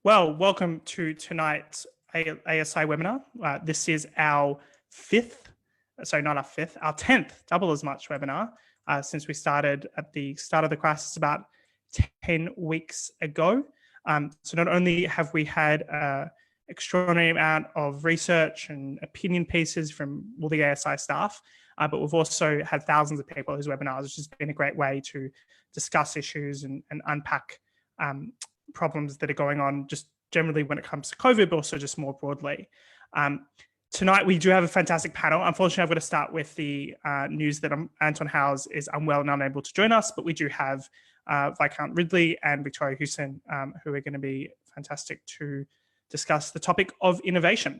Well, welcome to tonight's ASI webinar. This is our our 10th, double as much webinar since we started at the start of the crisis about 10 weeks ago. So not only have we had an extraordinary amount of research and opinion pieces from all the ASI staff, but we've also had thousands of people whose webinars, which has been a great way to discuss issues and unpack problems that are going on just generally when it comes to COVID, but also just more broadly. Tonight, we do have a fantastic panel. Unfortunately, I've got to start with the news that Anton Howes is unwell and unable to join us, but we do have Viscount Ridley and Victoria Houston, who are going to be fantastic to discuss the topic of innovation.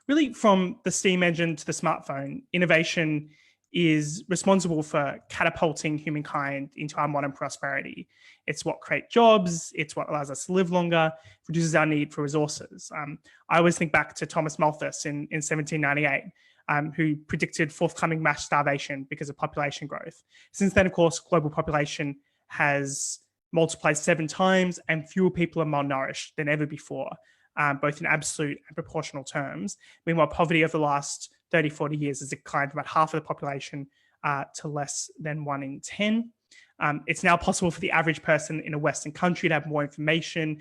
Really, from the steam engine to the smartphone, innovation is responsible for catapulting humankind into our modern prosperity. It's what creates jobs, it's what allows us to live longer, reduces our need for resources. I always think back to Thomas Malthus in 1798, who predicted forthcoming mass starvation because of population growth. Since then, of course, global population has multiplied 7 times and fewer people are malnourished than ever before, both in absolute and proportional terms. Meanwhile, poverty over the last 30, 40 years has declined from about half of the population to less than 1 in 10. It's now possible for the average person in a Western country to have more information,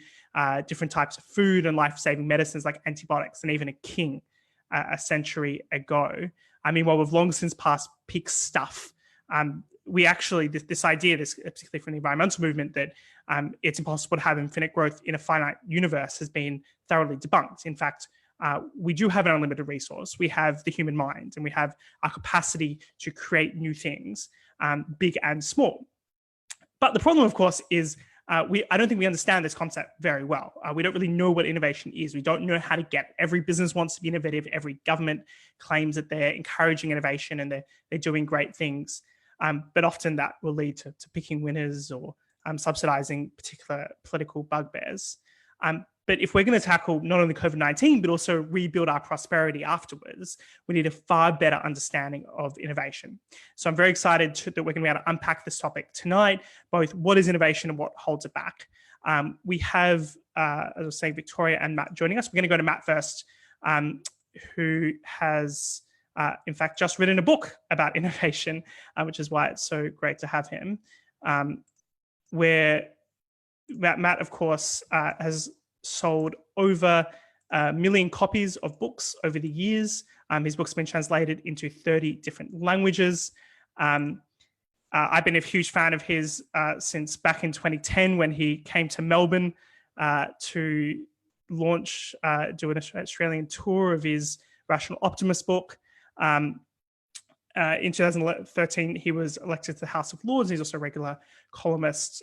different types of food and life-saving medicines like antibiotics, and even a king a century ago. Meanwhile, we've long since passed peak stuff. We actually, this idea, particularly from the environmental movement, that it's impossible to have infinite growth in a finite universe has been thoroughly debunked. In fact, we do have an unlimited resource. We have the human mind, and we have our capacity to create new things, big and small. But the problem, of course, is I don't think we understand this concept very well. We don't really know what innovation is. We don't know how to get it. Every business wants to be innovative. Every government claims that they're encouraging innovation and they're doing great things. But often that will lead to picking winners or subsidizing particular political bugbears. But if we're going to tackle not only COVID-19, but also rebuild our prosperity afterwards, we need a far better understanding of innovation. So I'm very excited that we're going to be able to unpack this topic tonight, both what is innovation and what holds it back. We have, as I was saying, Victoria and Matt joining us. We're going to go to Matt first, who has, in fact, just written a book about innovation, which is why it's so great to have him. Where Matt, of course, has sold over 1 million copies of books over the years. His book's been translated into 30 different languages. I've been a huge fan of his since back in 2010 when he came to Melbourne to launch, do an Australian tour of his Rational Optimist book. In 2013, he was elected to the House of Lords. He's also a regular columnist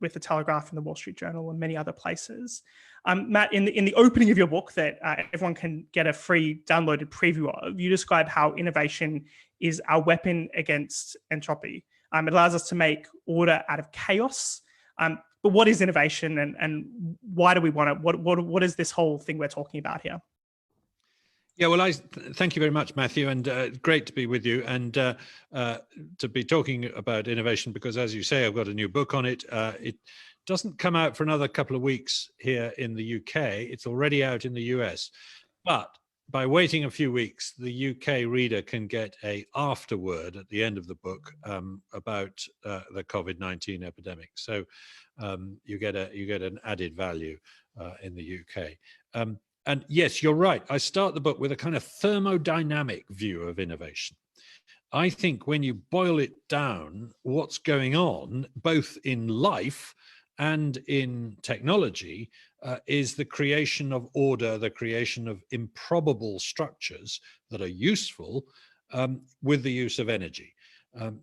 with the Telegraph and the Wall Street Journal and many other places. Matt, in the opening of your book that everyone can get a free downloaded preview of, you describe how innovation is our weapon against entropy. It allows us to make order out of chaos. But what is innovation and why do we want it? What is this whole thing we're talking about here? Yeah, well, thank you very much, Matthew, and great to be with you and to be talking about innovation because, as you say, I've got a new book on it. It doesn't come out for another couple of weeks here in the UK. It's already out in the US. But by waiting a few weeks, the UK reader can get an afterword at the end of the book about the COVID-19 epidemic. So you get an added value in the UK. And yes, you're right. I start the book with a kind of thermodynamic view of innovation. I think when you boil it down, what's going on, both in life and in technology, is the creation of order, the creation of improbable structures that are useful with the use of energy.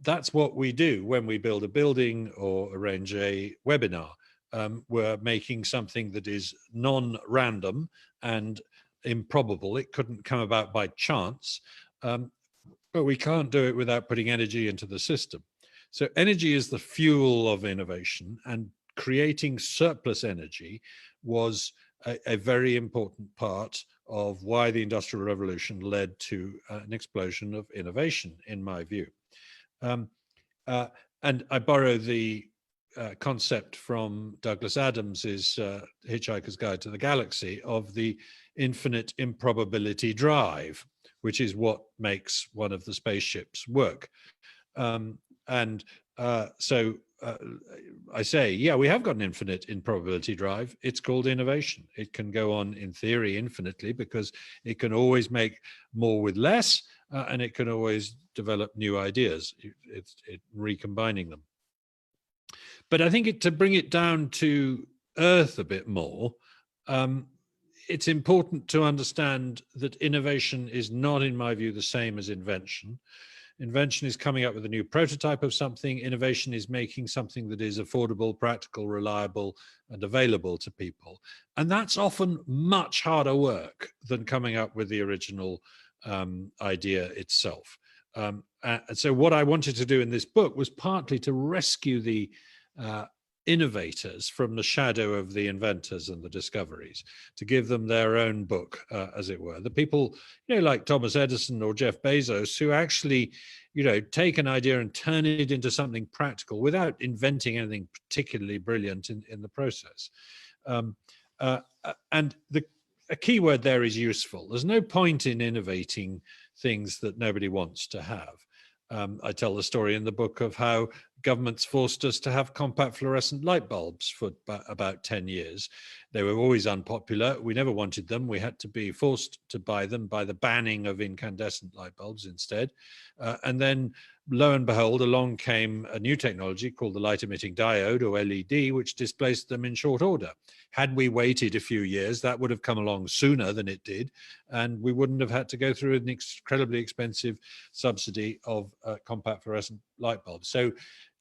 That's what we do when we build a building or arrange a webinar. We're making something that is non-random and improbable. It couldn't come about by chance, but we can't do it without putting energy into the system. So energy is the fuel of innovation, and creating surplus energy was a very important part of why the Industrial Revolution led to an explosion of innovation, in my view. And I borrow the concept from Douglas Adams's Hitchhiker's Guide to the Galaxy of the infinite improbability drive, which is what makes one of the spaceships work. I say, yeah, we have got an infinite improbability drive. It's called innovation. It can go on, in theory, infinitely, because it can always make more with less, and it can always develop new ideas, recombining them. But I think to bring it down to earth a bit more, it's important to understand that innovation is not, in my view, the same as invention. Invention is coming up with a new prototype of something. Innovation is making something that is affordable, practical, reliable, and available to people. And that's often much harder work than coming up with the original idea itself. And so what I wanted to do in this book was partly to rescue the innovators from the shadow of the inventors and the discoveries, to give them their own book, as it were. The people, like Thomas Edison or Jeff Bezos, who actually, take an idea and turn it into something practical without inventing anything particularly brilliant in the process. And a key word there is useful. There's no point in innovating things that nobody wants to have. I tell the story in the book of how governments forced us to have compact fluorescent light bulbs for about 10 years. They were always unpopular. We never wanted them. We had to be forced to buy them by the banning of incandescent light bulbs instead. And then, lo and behold, along came a new technology called the light emitting diode, or LED, which displaced them in short order. Had we waited a few years, that would have come along sooner than it did, and we wouldn't have had to go through an incredibly expensive subsidy of compact fluorescent light bulbs. So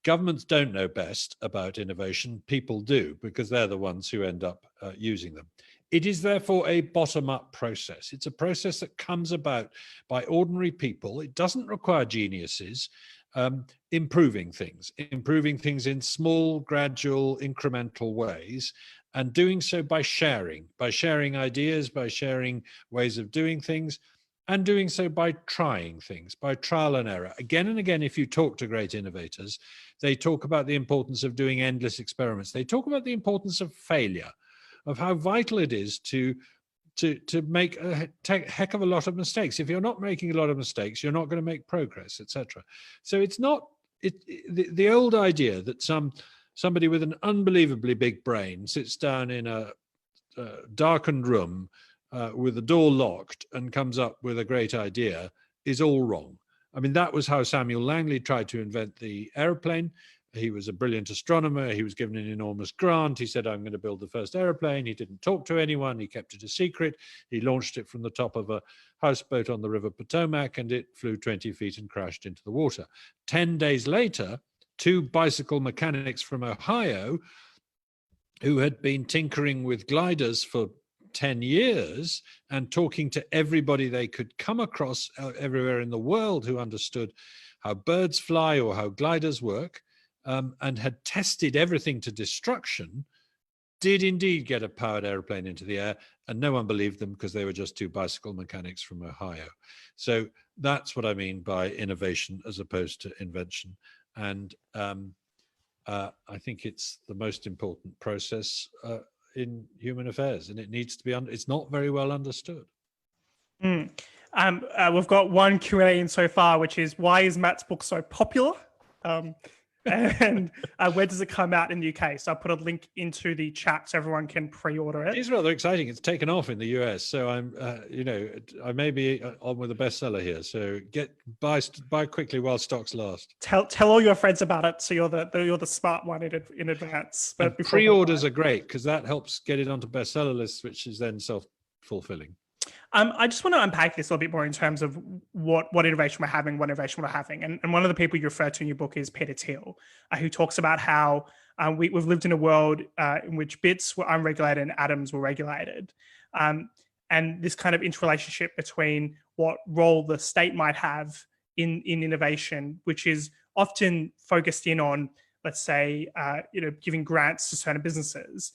governments don't know best about innovation. People do, because they're the ones who end up using them. It is therefore a bottom-up process. It's a process that comes about by ordinary people. It doesn't require geniuses. Improving things in small, gradual, incremental ways, and doing so by sharing ideas, by sharing ways of doing things, and doing so by trying things, by trial and error. Again and again, if you talk to great innovators, they talk about the importance of doing endless experiments. They talk about the importance of failure, of how vital it is to make a heck of a lot of mistakes. If you're not making a lot of mistakes, you're not going to make progress, etc. So it's not the old idea that somebody with an unbelievably big brain sits down in a darkened room with the door locked and comes up with a great idea is all wrong. I mean, that was how Samuel Langley tried to invent the aeroplane. He was a brilliant astronomer. He was given an enormous grant. He said, I'm going to build the first aeroplane. He didn't talk to anyone. He kept it a secret. He launched it from the top of a houseboat on the River Potomac, and it flew 20 feet and crashed into the water. 10 days later, two bicycle mechanics from Ohio, who had been tinkering with gliders for 10 years and talking to everybody they could come across everywhere in the world who understood how birds fly or how gliders work, and had tested everything to destruction, did indeed get a powered airplane into the air, and no one believed them because they were just two bicycle mechanics from Ohio. So that's what I mean by innovation as opposed to invention. And I think it's the most important process in human affairs, and it needs to be it's not very well understood. We've got one Q&A in so far, which is, why is Matt's book so popular? And where does it come out in the UK? So I put a link into the chat so everyone can pre-order it. It's rather exciting. It's taken off in the US, so I'm, I may be on with a bestseller here. So buy quickly while stocks last. Tell all your friends about it, so you're the smart one in advance. But pre-orders are great because that helps get it onto bestseller lists, which is then self-fulfilling. I just want to unpack this a little bit more in terms of what innovation we're having, what innovation we're having. And one of the people you refer to in your book is Peter Thiel, who talks about how we've lived in a world in which bits were unregulated and atoms were regulated. And this kind of interrelationship between what role the state might have in innovation, which is often focused in on, let's say, giving grants to certain businesses,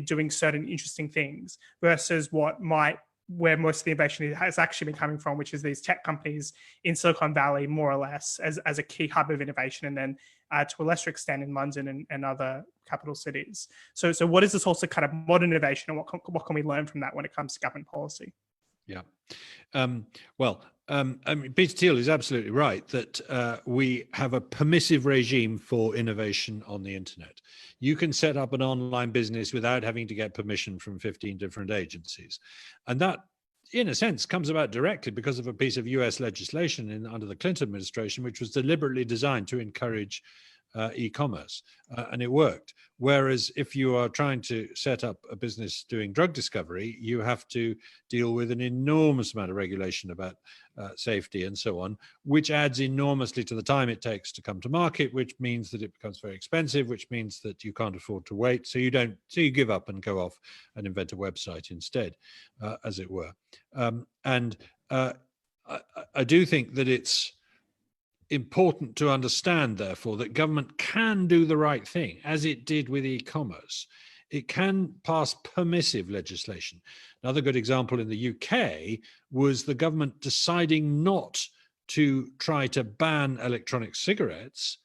doing certain interesting things, versus what might where most of the innovation has actually been coming from, which is these tech companies in Silicon Valley, more or less, as a key hub of innovation, and then to a lesser extent in London and other capital cities. So what is this also kind of modern innovation, and what can we learn from that when it comes to government policy? Yeah. I mean, Peter Thiel is absolutely right that we have a permissive regime for innovation on the internet. You can set up an online business without having to get permission from 15 different agencies. And that, in a sense, comes about directly because of a piece of US legislation under the Clinton administration, which was deliberately designed to encourage e-commerce, and it worked. Whereas if you are trying to set up a business doing drug discovery, you have to deal with an enormous amount of regulation about safety and so on, which adds enormously to the time it takes to come to market, which means that it becomes very expensive, which means that you can't afford to wait. So you give up and go off and invent a website instead, as it were. I do think that it's important to understand, therefore, that government can do the right thing, as it did with e-commerce. It can pass permissive legislation. Another good example in the UK was the government deciding not to try to ban electronic cigarettes,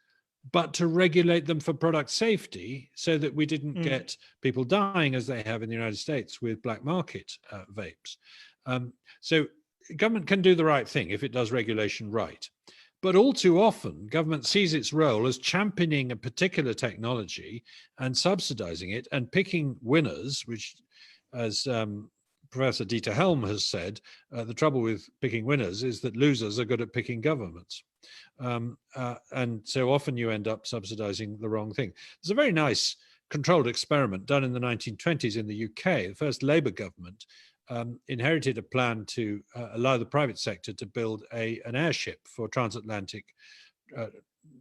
but to regulate them for product safety so that we didn't get people dying, as they have in the United States with black market vapes. So government can do the right thing if it does regulation right. But all too often, government sees its role as championing a particular technology and subsidizing it and picking winners, which, as Professor Dieter Helm has said, the trouble with picking winners is that losers are good at picking governments. And so often you end up subsidizing the wrong thing. There's a very nice controlled experiment done in the 1920s in the UK. The first Labour government inherited a plan to allow the private sector to build an airship for transatlantic,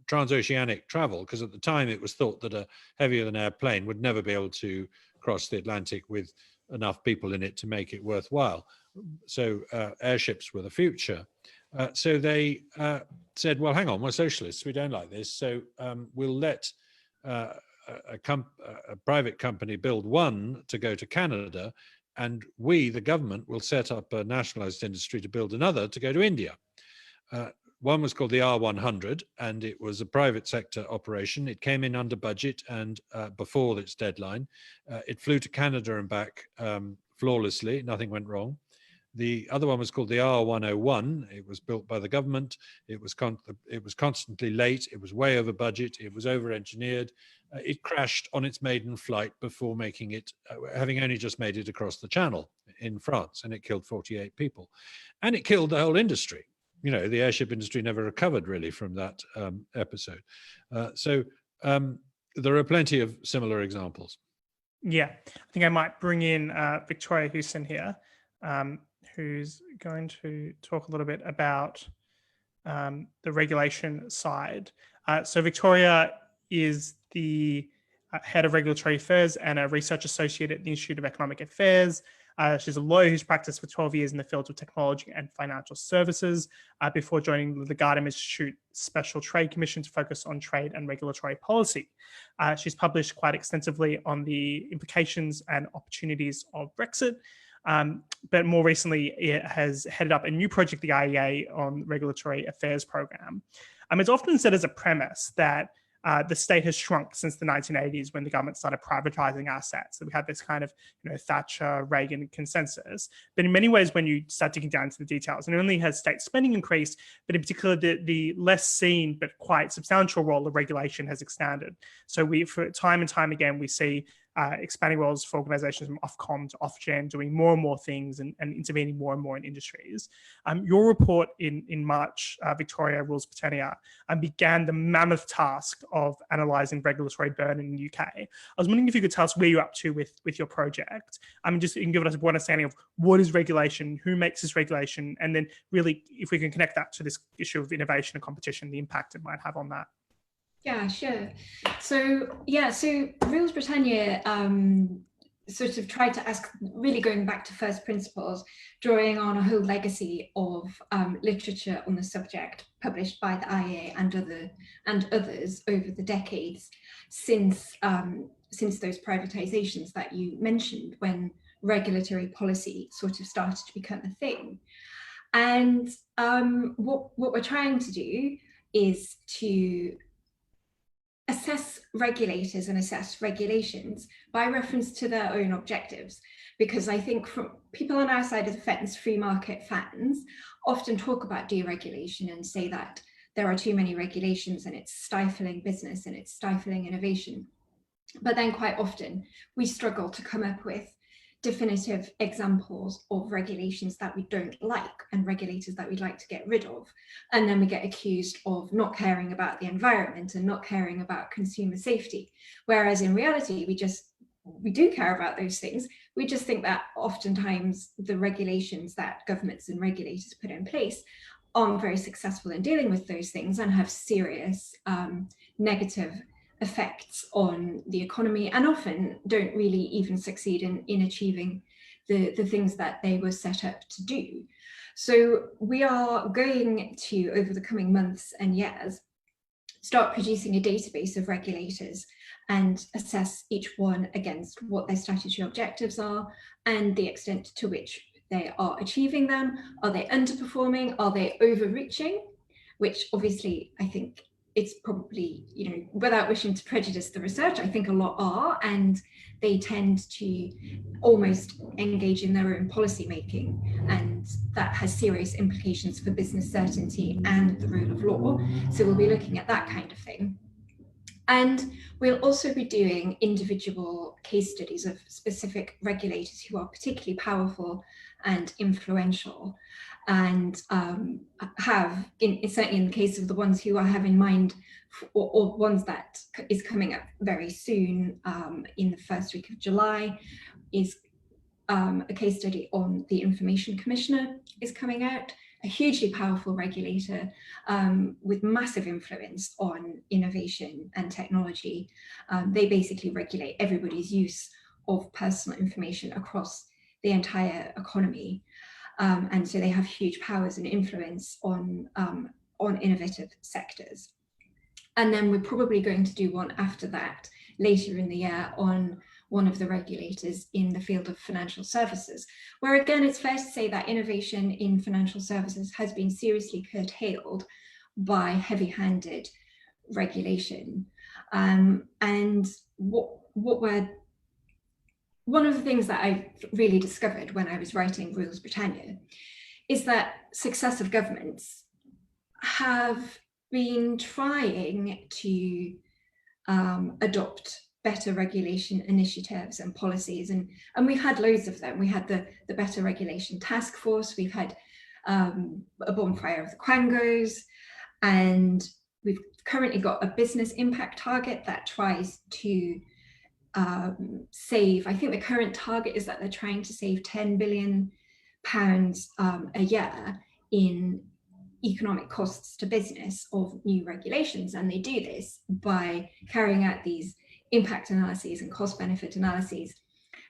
transoceanic travel, because at the time it was thought that a heavier than air plane would never be able to cross the Atlantic with enough people in it to make it worthwhile. So airships were the future. So they said, well, hang on, we're socialists, we don't like this, so we'll let a private company build one to go to Canada, and we, the government, will set up a nationalized industry to build another to go to India. One was called the R100, and it was a private sector operation. It came in under budget and before its deadline. It flew to Canada and back flawlessly. Nothing went wrong. The other one was called the R101. It was built by the government. It was constantly late. It was way over budget. It was over-engineered. It crashed on its maiden flight before making it, having only just made it across the Channel in France, and it killed 48 people. And it killed the whole industry. You know, the airship industry never recovered really from that episode. So there are plenty of similar examples. Yeah, I think I might bring in Victoria Houston here, who's going to talk a little bit about the regulation side. So Victoria is the head of regulatory affairs and a research associate at the Institute of Economic Affairs. She's a lawyer who's practiced for 12 years in the fields of technology and financial services before joining the Gardam Institute Special Trade Commission to focus on trade and regulatory policy. She's published quite extensively on the implications and opportunities of Brexit, but more recently it has headed up a new project, the IEA, on regulatory affairs program. It's often said as a premise that the state has shrunk since the 1980s when the government started privatizing assets. So we had this kind of, Thatcher, Reagan consensus. But in many ways, when you start digging down into the details, not only has state spending increased, but in particular, the less seen but quite substantial role of regulation has expanded. So for time and time again, we see expanding roles for organizations from Ofcom to Ofgem, doing more and more things and intervening more and more in industries. Your report in March, Victoria Rules Britannia, began the mammoth task of analysing regulatory burden in the UK. I was wondering if you could tell us where you're up to with your project. Just you can give us a broad understanding of what is regulation, who makes this regulation, and then really if we can connect that to this issue of innovation and competition, the impact it might have on that. Yeah, sure. So Rules Britannia sort of tried to ask, really going back to first principles, drawing on a whole legacy of literature on the subject published by the IEA and others over the decades since those privatizations that you mentioned, when regulatory policy sort of started to become a thing. And what we're trying to do is to assess regulators and assess regulations by reference to their own objectives. Because I think from people on our side of the fence, free market fans, often talk about deregulation and say that there are too many regulations and it's stifling business and it's stifling innovation. But then quite often we struggle to come up with definitive examples of regulations that we don't like and regulators that we'd like to get rid of. And then we get accused of not caring about the environment and not caring about consumer safety. Whereas in reality, we do care about those things. We just think that oftentimes the regulations that governments and regulators put in place aren't very successful in dealing with those things and have serious negative effects on the economy, and often don't really even succeed in achieving the things that they were set up to do. So we are going to, over the coming months and years, start producing a database of regulators and assess each one against what their statutory objectives are and the extent to which they are achieving them. Are they underperforming? Are they overreaching? Which obviously I think it's probably, you know, without wishing to prejudice the research, I think a lot are, and they tend to almost engage in their own policy making, and that has serious implications for business certainty and the rule of law. So we'll be looking at that kind of thing. And we'll also be doing individual case studies of specific regulators who are particularly powerful and influential, and have, certainly in the case of the ones who I have in mind, or ones that is coming up very soon, in the first week of July, is a case study on the Information Commissioner is coming out, a hugely powerful regulator with massive influence on innovation and technology. They basically regulate everybody's use of personal information across the entire economy. And so they have huge powers and influence on innovative sectors. And then we're probably going to do one after that later in the year on one of the regulators in the field of financial services, where again, it's fair to say that innovation in financial services has been seriously curtailed by heavy-handed regulation. And one of the things that I really discovered when I was writing Rules Britannia is that successive governments have been trying to adopt better regulation initiatives and policies, and we've had loads of them. We had the Better Regulation Task Force, we've had a bonfire of the Quangos, and we've currently got a business impact target that tries to save, I think the current target is that they're trying to save £10 billion a year in economic costs to business of new regulations. And they do this by carrying out these impact analyses and cost benefit analyses.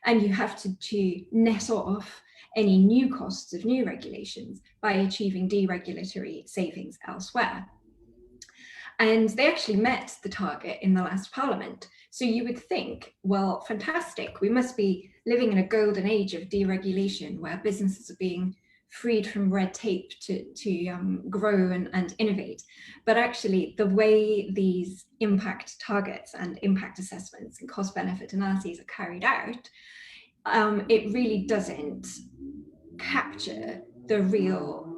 And you have to net off any new costs of new regulations by achieving deregulatory savings elsewhere. And they actually met the target in the last Parliament. So you would think, well, fantastic, we must be living in a golden age of deregulation where businesses are being freed from red tape to grow and innovate. But actually, the way these impact targets and impact assessments and cost benefit analyses are carried out, it really doesn't capture the real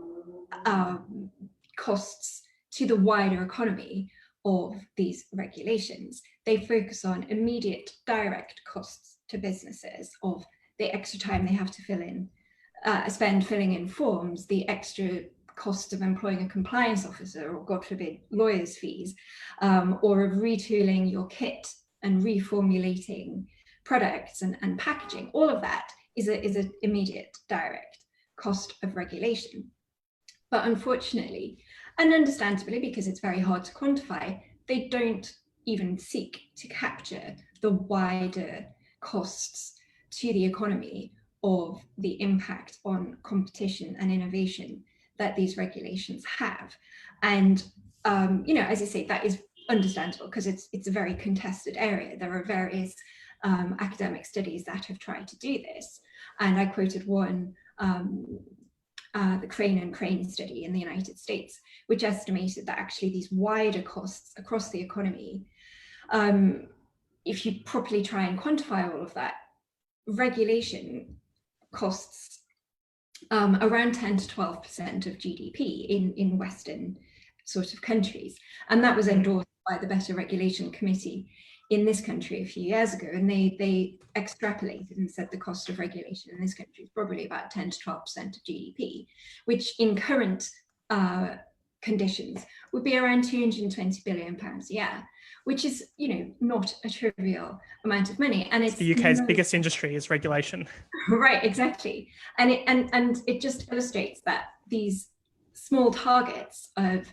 costs to the wider economy of these regulations. They focus on immediate direct costs to businesses of the extra time they have to spend filling in forms, the extra cost of employing a compliance officer, or God forbid, lawyers' fees, or of retooling your kit and reformulating products and packaging. All of that is an immediate direct cost of regulation. But unfortunately, and understandably, because it's very hard to quantify, they don't even seek to capture the wider costs to the economy of the impact on competition and innovation that these regulations have. And, as I say, that is understandable because it's a very contested area. There are various academic studies that have tried to do this. And I quoted one, the Crane and Crane study in the United States, which estimated that actually these wider costs across the economy, if you properly try and quantify all of that, regulation costs around 10 to 12% of GDP in Western sort of countries. And that was endorsed by the Better Regulation Committee in this country a few years ago. And they extrapolated and said the cost of regulation in this country is probably about 10 to 12% of GDP, which in current conditions would be around £220 billion a year, which is, not a trivial amount of money. And it's the UK's biggest industry is regulation. Right, exactly. And it just illustrates that these small targets of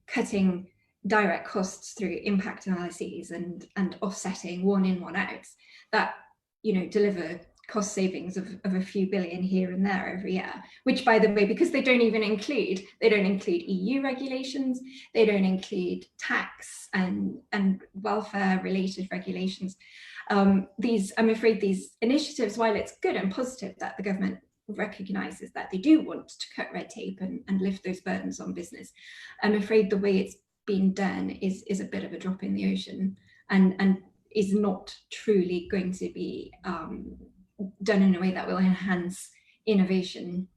cutting direct costs through impact analyses and offsetting one in, one out, that, deliver cost savings of a few billion here and there every year, which, by the way, because they don't include EU regulations, they don't include tax and welfare related regulations. I'm afraid these initiatives, while it's good and positive that the government recognises that they do want to cut red tape and lift those burdens on business, I'm afraid the way it's being done is a bit of a drop in the ocean and is not truly going to be done in a way that will enhance innovation.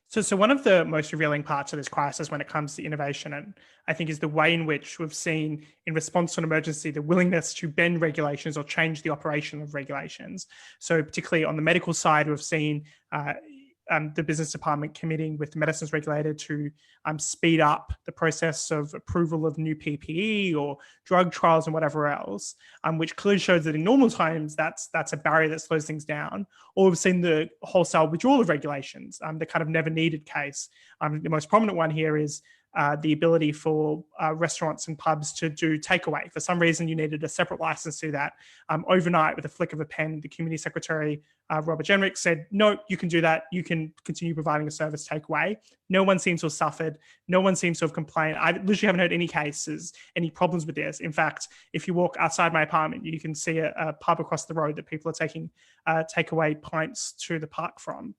So one of the most revealing parts of this crisis when it comes to innovation, and I think, is the way in which we've seen, in response to an emergency, the willingness to bend regulations or change the operation of regulations. So particularly on the medical side, we've seen the business department committing with the medicines regulator to speed up the process of approval of new PPE or drug trials and whatever else, which clearly shows that in normal times, that's a barrier that slows things down. Or we've seen the wholesale withdrawal of regulations, the kind of never needed case. The most prominent one here is the ability for restaurants and pubs to do takeaway. For some reason, you needed a separate license to do that. Overnight, with a flick of a pen, the Community Secretary, Robert Jenrick, said, no, you can do that. You can continue providing a service takeaway. No one seems to have suffered. No one seems to have complained. I literally haven't heard any cases, any problems with this. In fact, if you walk outside my apartment, you can see a pub across the road that people are taking takeaway pints to the park from.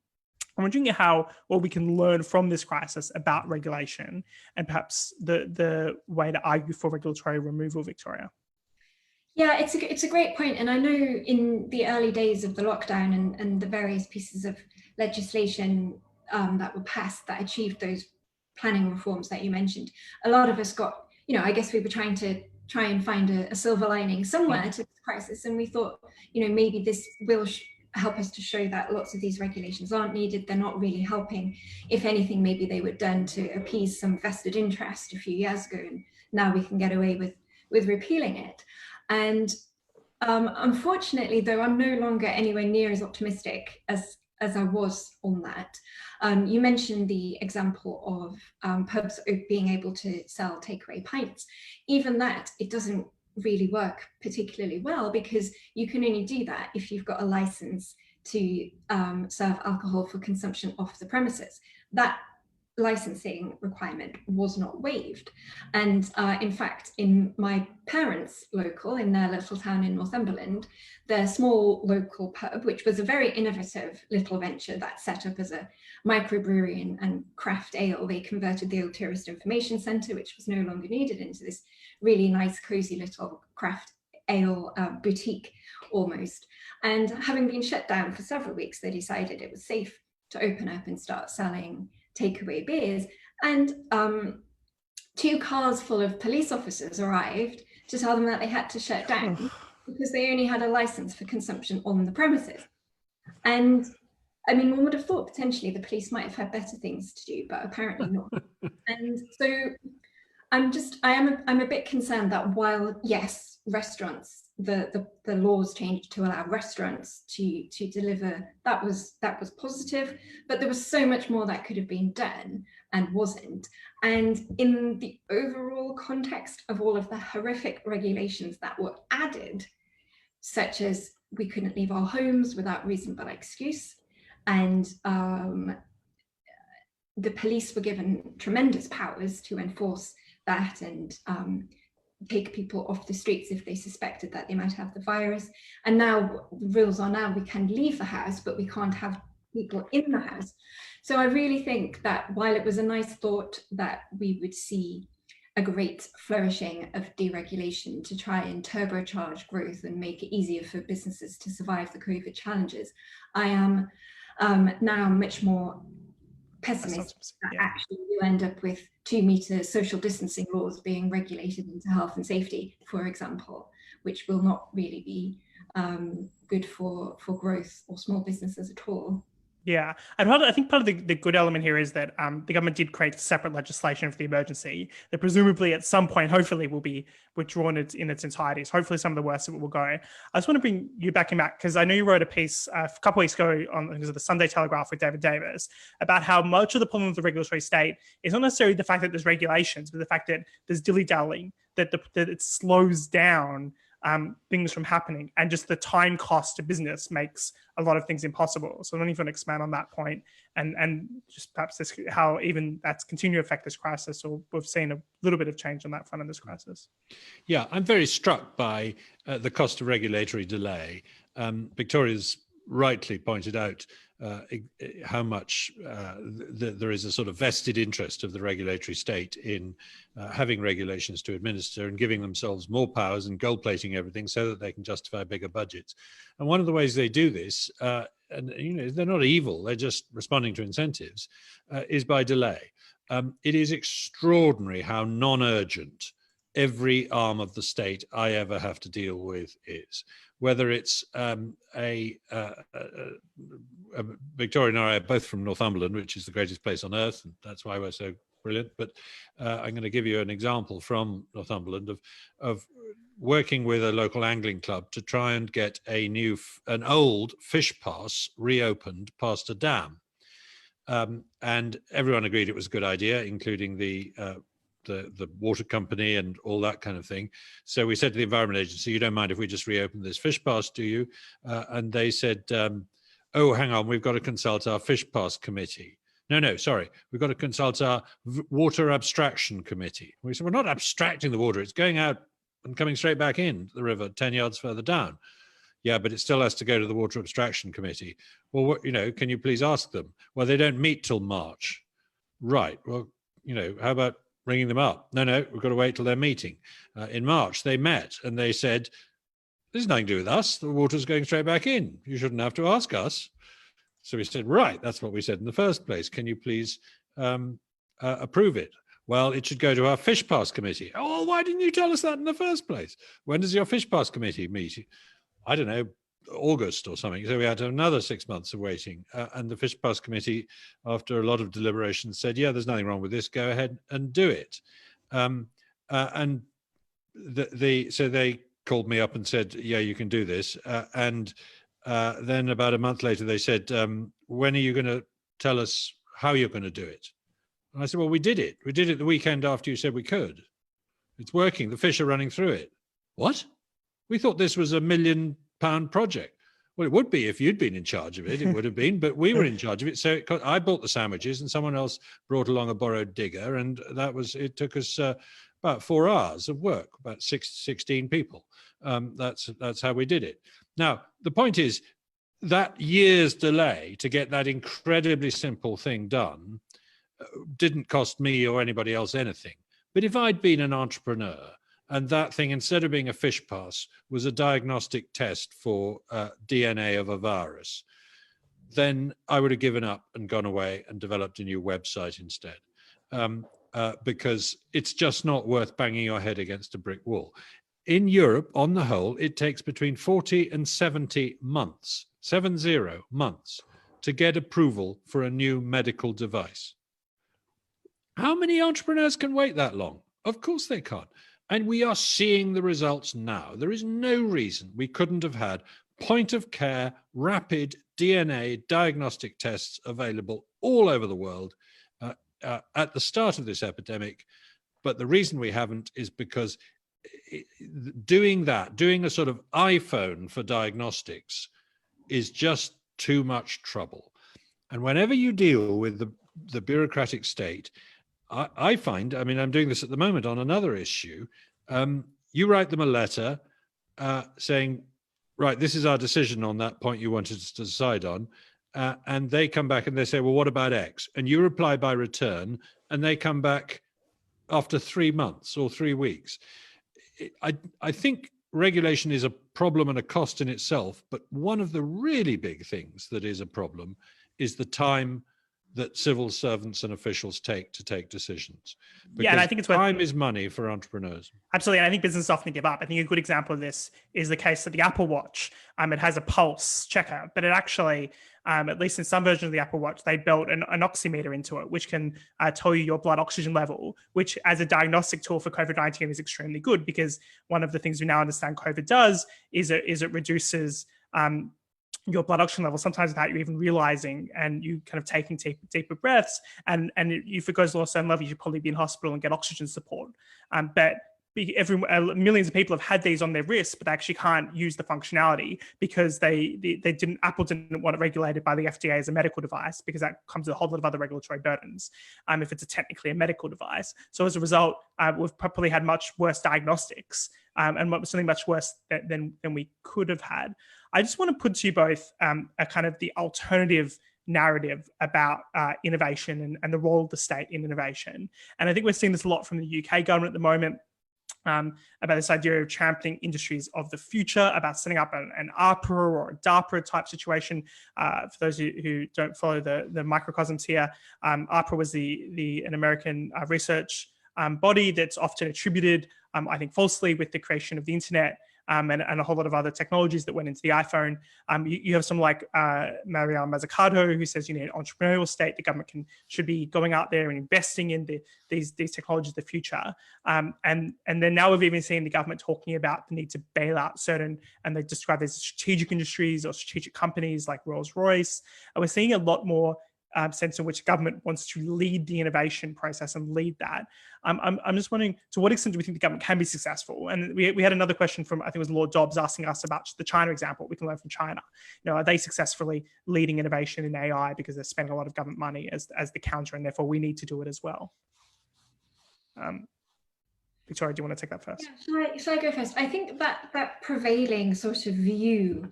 I'm wondering what we can learn from this crisis about regulation and perhaps the way to argue for regulatory removal, Victoria. Yeah, it's a great point. And I know in the early days of the lockdown and the various pieces of legislation that were passed that achieved those planning reforms that you mentioned, a lot of us got, I guess we were trying and find a silver lining somewhere to this crisis. And we thought, maybe this will help us to show that lots of these regulations aren't needed. They're not really helping. If anything, maybe they were done to appease some vested interest a few years ago, and now we can get away with repealing it. And unfortunately, though, I'm no longer anywhere near as optimistic as I was on that. You mentioned the example of pubs being able to sell takeaway pints. Even that, it doesn't really work particularly well, because you can only do that if you've got a license to serve alcohol for consumption off the premises. That licensing requirement was not waived. And in fact, in my parents' local, in their little town in Northumberland, their small local pub, which was a very innovative little venture that set up as a microbrewery and craft ale, they converted the old tourist information centre, which was no longer needed, into this really nice, cozy little craft ale boutique almost. And having been shut down for several weeks, they decided it was safe to open up and start selling takeaway beers. And 2 cars full of police officers arrived to tell them that they had to shut down because they only had a license for consumption on the premises. And I mean, one would have thought potentially the police might have had better things to do, but apparently not. And so I'm a bit concerned that while, yes, restaurants, the laws changed to allow restaurants to deliver, that was positive, but there was so much more that could have been done and wasn't. And in the overall context of all of the horrific regulations that were added, such as we couldn't leave our homes without reasonable excuse, and the police were given tremendous powers to enforce that, and take people off the streets if they suspected that they might have the virus. And now the rules are now we can leave the house, but we can't have people in the house. So I really think that while it was a nice thought that we would see a great flourishing of deregulation to try and turbocharge growth and make it easier for businesses to survive the COVID challenges, I am now much more pessimistic that actually you end up with 2-meter social distancing laws being regulated into health and safety, for example, which will not really be good for growth or small businesses at all. Yeah, and I think part of the good element here is that the government did create separate legislation for the emergency that presumably at some point, hopefully, will be withdrawn in its entirety. So hopefully some of the worst of it will go. I just want to bring you back because I know you wrote a piece a couple of weeks ago on the Sunday Telegraph with David Davis about how much of the problem with the regulatory state is not necessarily the fact that there's regulations, but the fact that there's dilly-dallying, that it slows down things from happening, and just the time cost to business makes a lot of things impossible. So I don't even expand on that point, and just perhaps how even that's continuing to affect this crisis, or we've seen a little bit of change on that front in this crisis. Yeah, I'm very struck by the cost of regulatory delay. Victoria's rightly pointed out how much there is a sort of vested interest of the regulatory state in having regulations to administer and giving themselves more powers and gold plating everything so that they can justify bigger budgets. And one of the ways they do this, and they're not evil, they're just responding to incentives, is by delay. It is extraordinary how non-urgent every arm of the state I ever have to deal with is. Whether it's Victoria and I are both from Northumberland, which is the greatest place on earth, and that's why we're so brilliant. But I'm going to give you an example from Northumberland of working with a local angling club to try and get an old fish pass reopened past a dam. And everyone agreed it was a good idea, including the water company and all that kind of thing. So we said to the Environment Agency, you don't mind if we just reopen this fish pass, do you? And they said, oh, hang on, we've got to consult our fish pass committee. No, sorry, we've got to consult our water abstraction committee. We said, we're not abstracting the water, it's going out and coming straight back in the river 10 yards further down. Yeah, but it still has to go to the water abstraction committee. Well, can you please ask them? Well, they don't meet till March. Right, well, how about ringing them up? No, we've got to wait till their meeting. In March, they met and they said, there's nothing to do with us. The water's going straight back in. You shouldn't have to ask us. So we said, right, that's what we said in the first place. Can you please approve it? Well, it should go to our fish pass committee. Oh, well, why didn't you tell us that in the first place? When does your fish pass committee meet? I don't know, August or something. So we had another 6 months of waiting. And the Fish Pass Committee, after a lot of deliberation, said, yeah, there's nothing wrong with this. Go ahead and do it. So they called me up and said, yeah, you can do this. And then about a month later, they said, when are you going to tell us how you're going to do it? And I said, well, we did it. We did it the weekend after you said we could. It's working. The fish are running through it. What? We thought this was £1 million project. Well, it would be if you'd been in charge of it. It would have been, but we were in charge of it. So I bought the sandwiches, and someone else brought along a borrowed digger, and it took us about 4 hours of work, about 16 people. That's how we did it. Now, the point is that year's delay to get that incredibly simple thing done didn't cost me or anybody else anything. But if I'd been an entrepreneur, and that thing, instead of being a fish pass, was a diagnostic test for DNA of a virus, then I would have given up and gone away and developed a new website instead. Because it's just not worth banging your head against a brick wall. In Europe, on the whole, it takes between 40 and 70 months, 70 months, to get approval for a new medical device. How many entrepreneurs can wait that long? Of course they can't. And we are seeing the results now. There is no reason we couldn't have had point-of-care, rapid DNA diagnostic tests available all over the world at the start of this epidemic. But the reason we haven't is because doing a sort of iPhone for diagnostics is just too much trouble. And whenever you deal with the bureaucratic state, I find, I'm doing this at the moment on another issue, You write them a letter saying, right, this is our decision on that point you wanted us to decide on. And they come back and they say, well, what about X? And you reply by return, and they come back after 3 months or 3 weeks. I think regulation is a problem and a cost in itself, but one of the really big things that is a problem is the time that civil servants and officials take to take decisions. Because and I think it's time is money for entrepreneurs. Absolutely, and I think businesses often give up. I think a good example of this is the case of the Apple Watch. It has a pulse checker, but it actually, at least in some versions of the Apple Watch, they built an oximeter into it, which can tell you your blood oxygen level, which as a diagnostic tool for COVID-19 is extremely good, because one of the things we now understand COVID does is it reduces your blood oxygen level, sometimes without you even realizing, and you kind of taking deeper breaths. And if it goes below a certain level, you should probably be in hospital and get oxygen support. But millions of people have had these on their wrists, but they actually can't use the functionality because Apple didn't want it regulated by the FDA as a medical device, because that comes with a whole lot of other regulatory burdens if it's technically a medical device. So as a result, we've probably had much worse diagnostics and something much worse than we could have had. I just want to put to you both a kind of the alternative narrative about innovation and the role of the state in innovation. And I think we're seeing this a lot from the UK government at the moment, about this idea of championing industries of the future, about setting up an ARPA or a DARPA type situation. For those who don't follow the microcosms here, ARPA was an American research body that's often attributed, I think falsely, with the creation of the internet. And a whole lot of other technologies that went into the iPhone. You have someone like Mariam Mazzucato, who says, in an entrepreneurial state, the government should be going out there and investing in these technologies of the future. And then now we've even seen the government talking about the need to bail out certain, and they describe these strategic industries or strategic companies like Rolls-Royce. And we're seeing a lot more sense in which government wants to lead the innovation process and lead that. I'm just wondering, to what extent do we think the government can be successful? And we had another question from, I think it was Lord Dobbs, asking us about the China example, what we can learn from China. Are they successfully leading innovation in AI because they're spending a lot of government money as the counter, and therefore we need to do it as well? Victoria, do you want to take that first? Yeah, shall I go first? I think that prevailing sort of view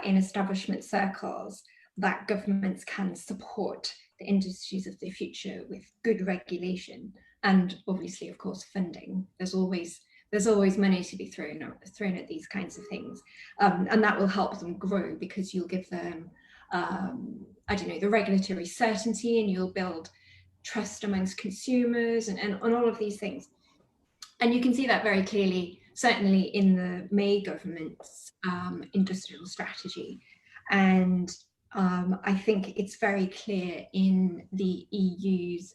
in establishment circles that governments can support the industries of the future with good regulation and obviously, of course, funding. There's always money to be thrown at these kinds of things, and that will help them grow, because you'll give them, the regulatory certainty, and you'll build trust amongst consumers and all of these things. And you can see that very clearly, certainly in the May government's industrial strategy. And I think it's very clear in the EU's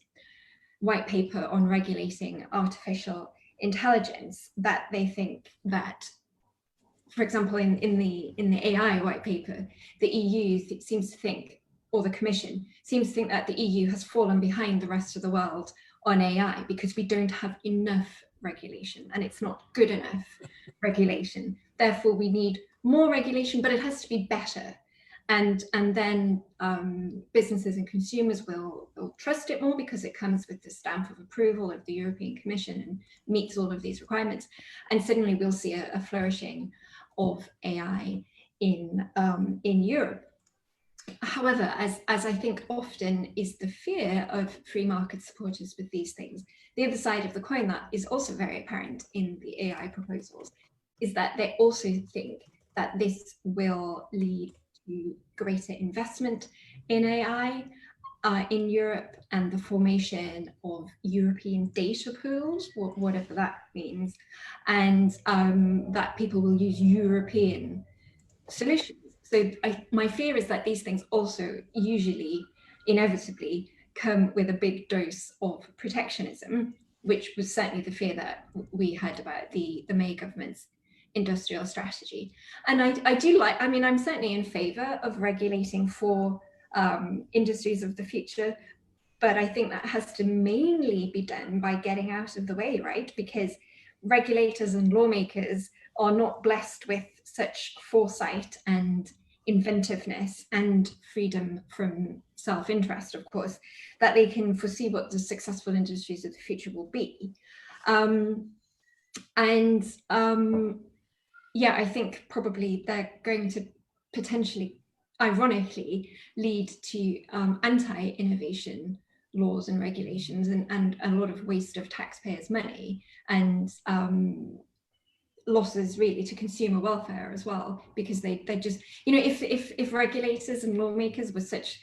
white paper on regulating artificial intelligence that they think that, for example, in the AI white paper, the EU seems to think, or the Commission seems to think, that the EU has fallen behind the rest of the world on AI because we don't have enough regulation, and it's not good enough regulation. Therefore, we need more regulation, but it has to be better. And then businesses and consumers will trust it more because it comes with the stamp of approval of the European Commission and meets all of these requirements. And suddenly we'll see a flourishing of AI in Europe. However, as I think often is the fear of free market supporters with these things, the other side of the coin that is also very apparent in the AI proposals is that they also think that this will lead to greater investment in AI in Europe and the formation of European data pools, whatever that means, and that people will use European solutions. So my fear is that these things also usually, inevitably, come with a big dose of protectionism, which was certainly the fear that we had about the May government's industrial strategy. And I'm certainly in favor of regulating for industries of the future, but I think that has to mainly be done by getting out of the way, right? Because regulators and lawmakers are not blessed with such foresight and inventiveness and freedom from self-interest, of course, that they can foresee what the successful industries of the future will be. And yeah, I think probably they're going to potentially, ironically, lead to anti-innovation laws and regulations and a lot of waste of taxpayers' money and losses really to consumer welfare as well, because they just, you know, if regulators and lawmakers were such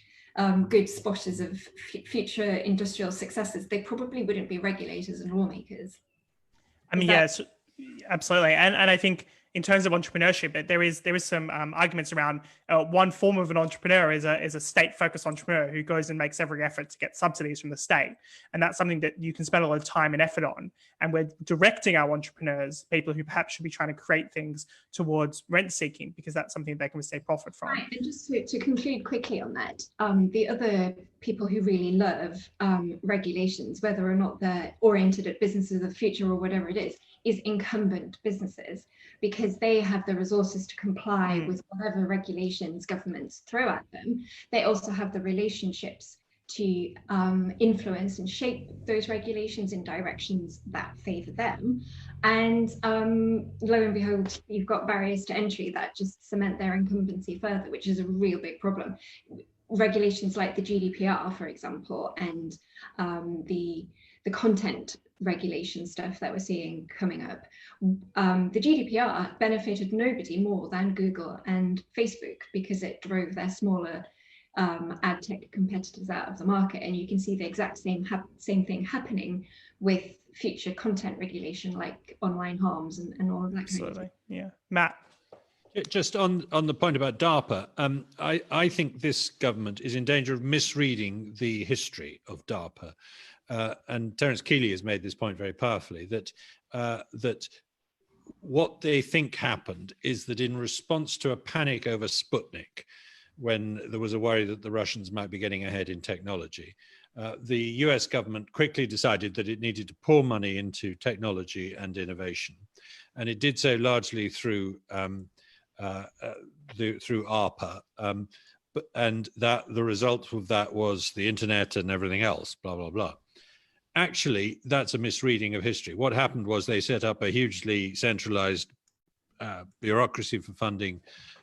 good spotters of future industrial successes, they probably wouldn't be regulators and lawmakers. I mean, yes, absolutely. And I think in terms of entrepreneurship, there is some arguments around one form of an entrepreneur is a state-focused entrepreneur who goes and makes every effort to get subsidies from the state. And that's something that you can spend a lot of time and effort on. And we're directing our entrepreneurs, people who perhaps should be trying to create things, towards rent seeking, because that's something they can receive profit from. Right. And just to conclude quickly on that, the other people who really love regulations, whether or not they're oriented at businesses of the future or whatever it is incumbent businesses, because they have the resources to comply with whatever regulations governments throw at them. They also have the relationships to influence and shape those regulations in directions that favor them. And lo and behold, you've got barriers to entry that just cement their incumbency further, which is a real big problem. Regulations like the GDPR, for example, and the content regulation stuff that we're seeing coming up. The GDPR benefited nobody more than Google and Facebook, because it drove their smaller ad tech competitors out of the market. And you can see the exact same thing happening with future content regulation, like online harms and all of that. Absolutely. Kind of Yeah. Matt? Just on the point about DARPA, I think this government is in danger of misreading the history of DARPA. And Terence Keeley has made this point very powerfully, that that what they think happened is that in response to a panic over Sputnik, when there was a worry that the Russians might be getting ahead in technology, the US government quickly decided that it needed to pour money into technology and innovation. And it did so largely through ARPA. And that the result of that was the internet and everything else, blah, blah, blah. Actually, that's a misreading of history. What happened was they set up a hugely centralized bureaucracy for funding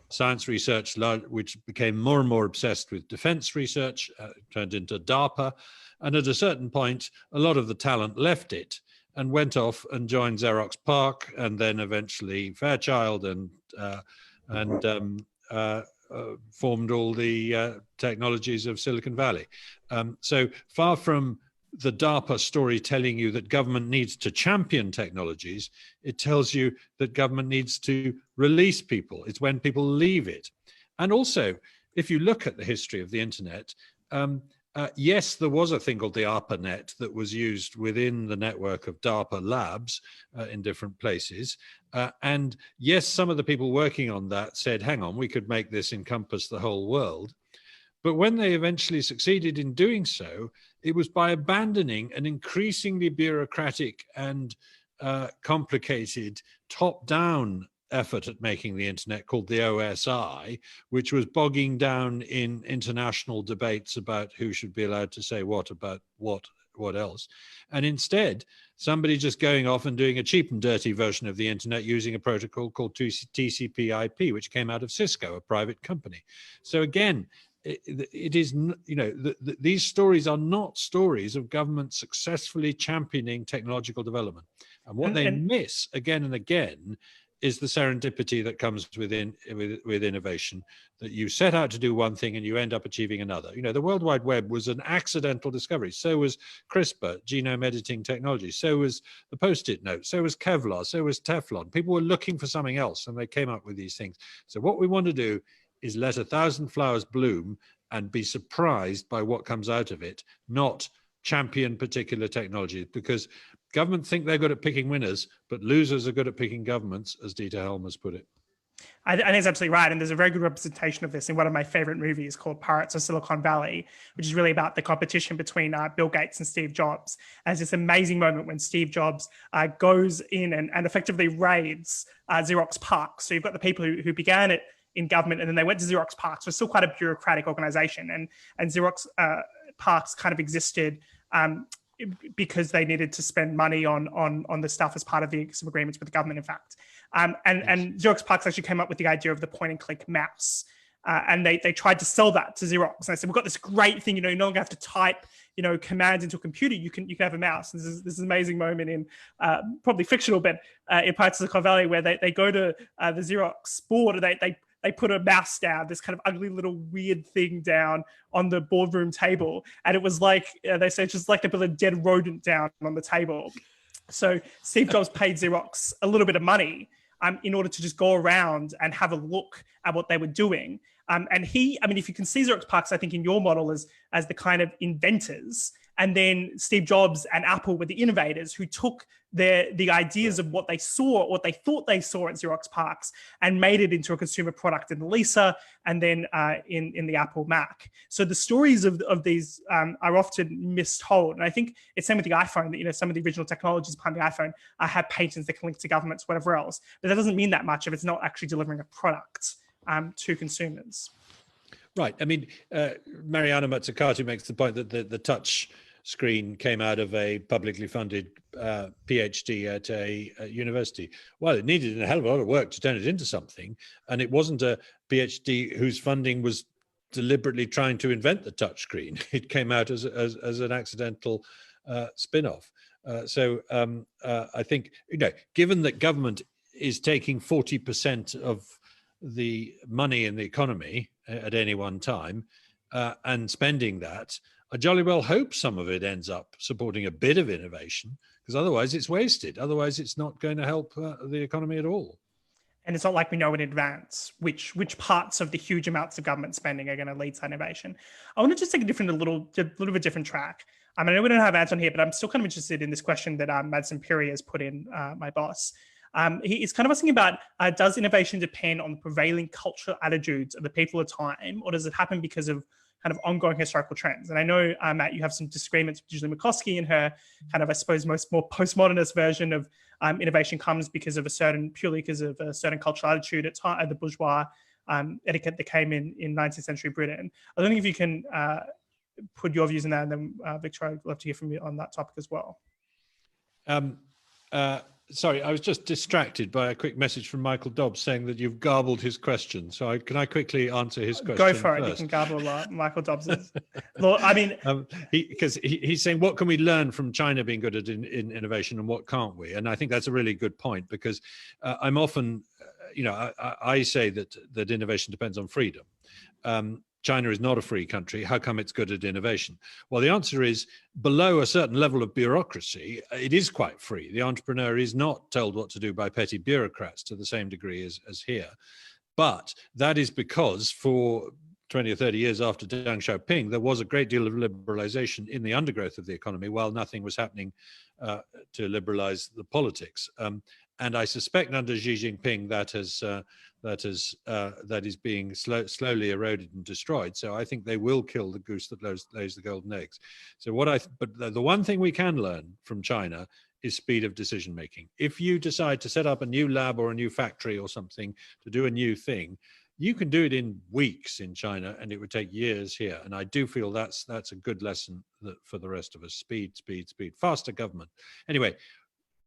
science research, which became more and more obsessed with defense research, turned into DARPA. And at a certain point, a lot of the talent left it and went off and joined Xerox PARC, and then eventually Fairchild, and formed all the technologies of Silicon Valley. So far from the DARPA story telling you that government needs to champion technologies, it tells you that government needs to release people. It's when people leave it. And also, if you look at the history of the internet, yes, there was a thing called the ARPANET that was used within the network of DARPA labs in different places. And yes, some of the people working on that said, hang on, we could make this encompass the whole world. But when they eventually succeeded in doing so, it was by abandoning an increasingly bureaucratic and complicated top-down effort at making the internet called the OSI, which was bogging down in international debates about who should be allowed to say what about what else. And instead, somebody just going off and doing a cheap and dirty version of the internet using a protocol called TCP/IP, which came out of Cisco, a private company. So again, it is, you know, these stories are not stories of government successfully championing technological development. And what they miss again and again is the serendipity that comes with innovation, that you set out to do one thing and you end up achieving another. You know, the World Wide Web was an accidental discovery. So was CRISPR, genome editing technology. So was the Post-it note. So was Kevlar. So was Teflon. People were looking for something else and they came up with these things. So what we want to do is let 1,000 flowers bloom and be surprised by what comes out of it, not champion particular technology, because government think they're good at picking winners, but losers are good at picking governments, as Dieter Helmers put it. I think it's absolutely right. And there's a very good representation of this in one of my favorite movies called Pirates of Silicon Valley, which is really about the competition between Bill Gates and Steve Jobs. And it's this amazing moment when Steve Jobs goes in and effectively raids Xerox PARC. So you've got the people who began it in government, and then they went to Xerox PARC. So it's still quite a bureaucratic organization. And Xerox PARCs kind of existed because they needed to spend money on the stuff as part of some agreements with the government, in fact. And Xerox PARX actually came up with the idea of the point and click mouse. And they tried to sell that to Xerox. And they said, we've got this great thing, you no longer have to type, commands into a computer. You can have a mouse. And this is an amazing moment in probably fictional, but in parts of Silicon Valley where they go to the Xerox board and they put a mouse down, this kind of ugly little weird thing down on the boardroom table. And it was like, they said, just like they put a dead rodent down on the table. So Steve Jobs paid Xerox a little bit of money in order to just go around and have a look at what they were doing. And if you can see Xerox PARX, I think in your model as the kind of inventors, and then Steve Jobs and Apple were the innovators who took the ideas of what they thought they saw at Xerox PARX and made it into a consumer product in the Lisa and then in the Apple Mac. So the stories of these are often mistold. And I think it's same with the iPhone, that some of the original technologies behind the iPhone have patents that can link to governments, whatever else. But that doesn't mean that much if it's not actually delivering a product to consumers. Right. I mean, Mariana Mazzucato makes the point that the touch screen came out of a publicly funded PhD at a university. Well, it needed a hell of a lot of work to turn it into something. And it wasn't a PhD whose funding was deliberately trying to invent the touch screen. It came out as an accidental spin-off. So I think, given that government is taking 40% of the money in the economy at any one time and spending that, I jolly well hope some of it ends up supporting a bit of innovation, because otherwise it's wasted. Otherwise it's not going to help the economy at all. And it's not like we know in advance which parts of the huge amounts of government spending are going to lead to innovation. I want to just take a little bit of a different track. I know we don't have Anton here, but I'm still kind of interested in this question that Madsen Piri has put in, my boss. He's kind of asking about, does innovation depend on the prevailing cultural attitudes of the people of time, or does it happen because of kind of ongoing historical trends? And I know, Matt, you have some disagreements with Julie McCloskey and her kind of, I suppose, more postmodernist version of innovation comes purely because of a certain cultural attitude at the bourgeois etiquette that came in 19th century Britain. I don't know if you can put your views on that, and then Victoria, I'd love to hear from you on that topic as well. Sorry, I was just distracted by a quick message from Michael Dobbs saying that you've garbled his question. So can I quickly answer his question? Go for it. First? You can garble a lot. Michael Dobbs is. I mean, because he's saying, what can we learn from China being good at in innovation, and what can't we? And I think that's a really good point, because I'm often, I say that innovation depends on freedom. China is not a free country. How come it's good at innovation? Well, the answer is, below a certain level of bureaucracy, it is quite free. The entrepreneur is not told what to do by petty bureaucrats to the same degree as here. But that is because for 20 or 30 years after Deng Xiaoping, there was a great deal of liberalization in the undergrowth of the economy, while nothing was happening to liberalize the politics. And I suspect under Xi Jinping that is being slowly eroded and destroyed. So I think they will kill the goose that lays the golden eggs. So but the one thing we can learn from China is speed of decision making. If you decide to set up a new lab or a new factory or something to do a new thing, you can do it in weeks in China, and it would take years here. And I do feel that's a good lesson for the rest of us. Speed, faster government. Anyway.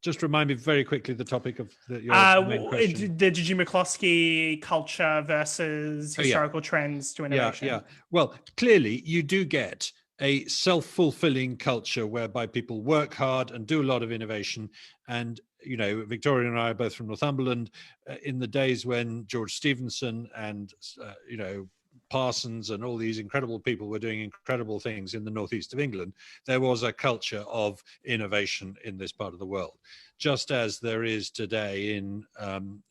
Just remind me very quickly the topic of your main question. The Gigi McCloskey culture versus historical trends to innovation. Yeah. Well, clearly you do get a self-fulfilling culture whereby people work hard and do a lot of innovation. And, Victoria and I are both from Northumberland. In the days when George Stephenson and, Parsons and all these incredible people were doing incredible things in the northeast of England, there was a culture of innovation in this part of the world, just as there is today in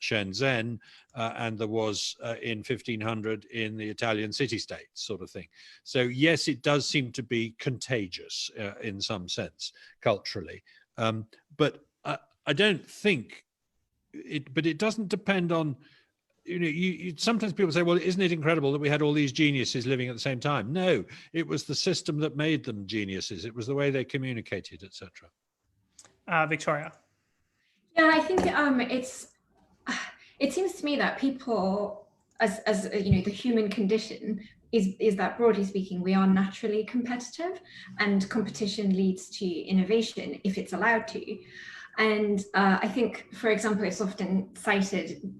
Shenzhen and there was in 1500 in the Italian city-states sort of thing. So yes, it does seem to be contagious in some sense culturally, but I don't think it doesn't depend on, sometimes people say, well, isn't it incredible that we had all these geniuses living at the same time? No, it was the system that made them geniuses. It was the way they communicated, etc. Victoria. Yeah, I think it seems to me that people, as the human condition, is that broadly speaking, we are naturally competitive, and competition leads to innovation if it's allowed to. And I think, for example, it's often cited,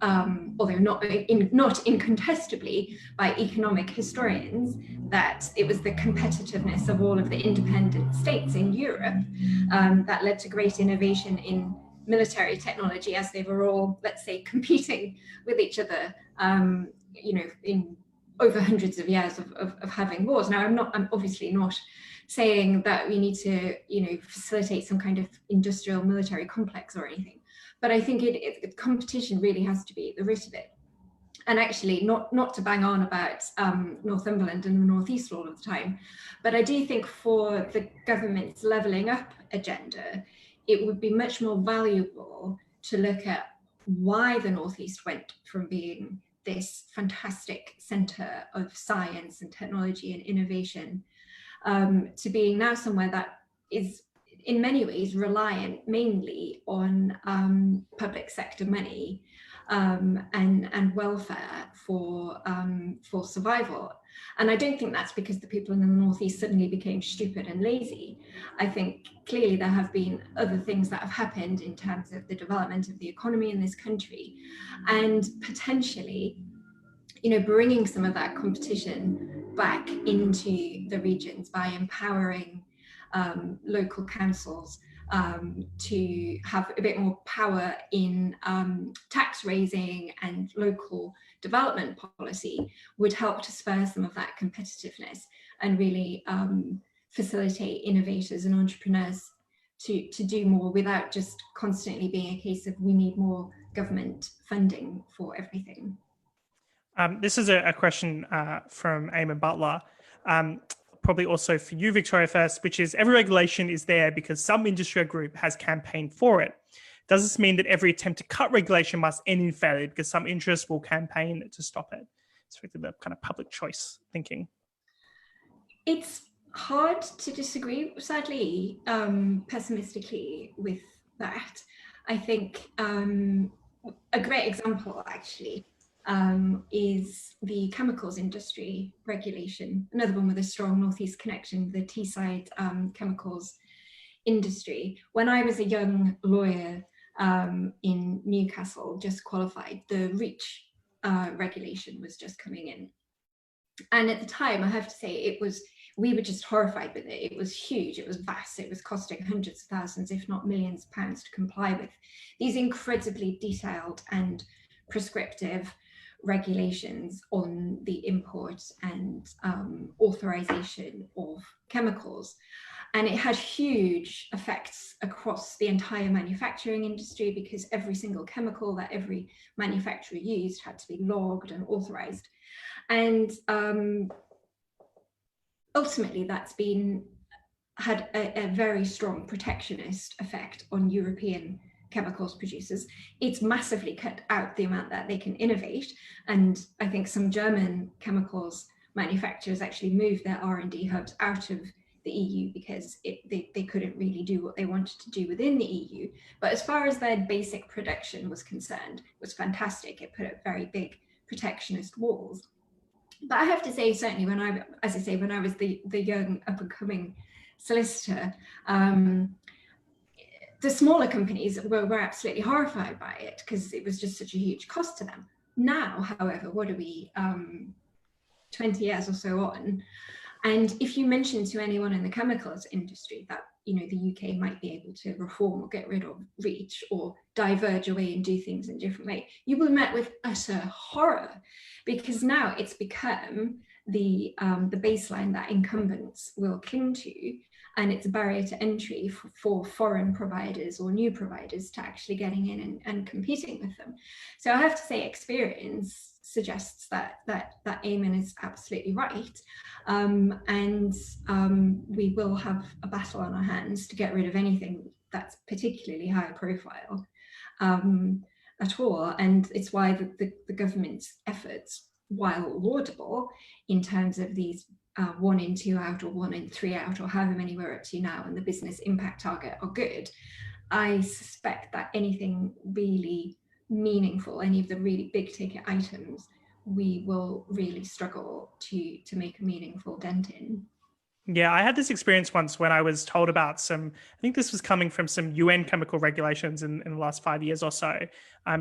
although not incontestably by economic historians, that it was the competitiveness of all of the independent states in Europe that led to great innovation in military technology, as they were all, let's say, competing with each other, in over hundreds of years of having wars. Now, I'm obviously not saying that we need to, facilitate some kind of industrial military complex or anything, but I think competition really has to be at the root of it. And actually, not to bang on about Northumberland and the Northeast all of the time, but I do think for the government's levelling up agenda, it would be much more valuable to look at why the Northeast went from being this fantastic centre of science and technology and innovation to being now somewhere that is in many ways reliant mainly on public sector money and welfare for survival. And I don't think that's because the people in the Northeast suddenly became stupid and lazy. I think clearly there have been other things that have happened in terms of the development of the economy in this country, and potentially, bringing some of that competition back into the regions by empowering local councils to have a bit more power in tax raising and local development policy would help to spur some of that competitiveness and really facilitate innovators and entrepreneurs to do more without just constantly being a case of we need more government funding for everything. This is a question from Eamon Butler. Probably also for you, Victoria, first, which is every regulation is there because some industry or group has campaigned for it. Does this mean that every attempt to cut regulation must end in failure because some interests will campaign to stop it? It's really the kind of public choice thinking. It's hard to disagree, sadly, pessimistically with that. I think a great example, actually, is the chemicals industry regulation, another one with a strong Northeast connection, the Teesside chemicals industry. When I was a young lawyer in Newcastle, just qualified, the REACH regulation was just coming in. And at the time, I have to say, we were just horrified with it. It was huge, it was vast, it was costing hundreds of thousands, if not millions of pounds to comply with these incredibly detailed and prescriptive regulations on the import and authorization of chemicals. And it had huge effects across the entire manufacturing industry because every single chemical that every manufacturer used had to be logged and authorized. And ultimately that's had a very strong protectionist effect on European chemicals producers. It's massively cut out the amount that they can innovate, and I think some German chemicals manufacturers actually moved their R&D hubs out of the EU because they couldn't really do what they wanted to do within the EU. But as far as their basic production was concerned, it was fantastic. It put up very big protectionist walls. But I have to say, certainly when I was the young up-and-coming solicitor, the smaller companies were absolutely horrified by it because it was just such a huge cost to them. Now, however, what are we, 20 years or so on? And if you mention to anyone in the chemicals industry that, the UK might be able to reform or get rid of REACH or diverge away and do things in a different way, you will be met with utter horror because now it's become the baseline that incumbents will cling to, and it's a barrier to entry for foreign providers or new providers to actually getting in and competing with them. So I have to say, experience suggests that Eamon is absolutely right, and we will have a battle on our hands to get rid of anything that's particularly high profile at all. And it's why the government's efforts, while laudable in terms of these 1 in 2 out or 1 in 3 out or however many we're up to now and the business impact target are good, I suspect that anything really meaningful, any of the really big ticket items we will really struggle to make a meaningful dent in. Yeah, I had this experience once when I was told about I think this was coming from some UN chemical regulations in the last 5 years or so,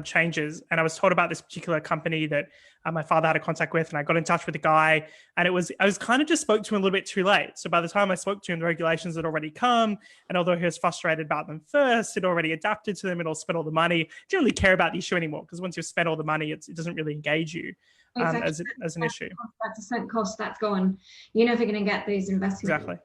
changes. And I was told about this particular company that my father had a contact with, and I got in touch with the guy, and I was kind of just spoke to him a little bit too late. So by the time I spoke to him, the regulations had already come. And although he was frustrated about them first, he'd already adapted to them and all spent all the money. Didn't really care about the issue anymore, because once you've spent all the money, it doesn't really engage you Exactly. as an issue. That's a sunk cost, that's gone. You're never going to get those investments. Exactly.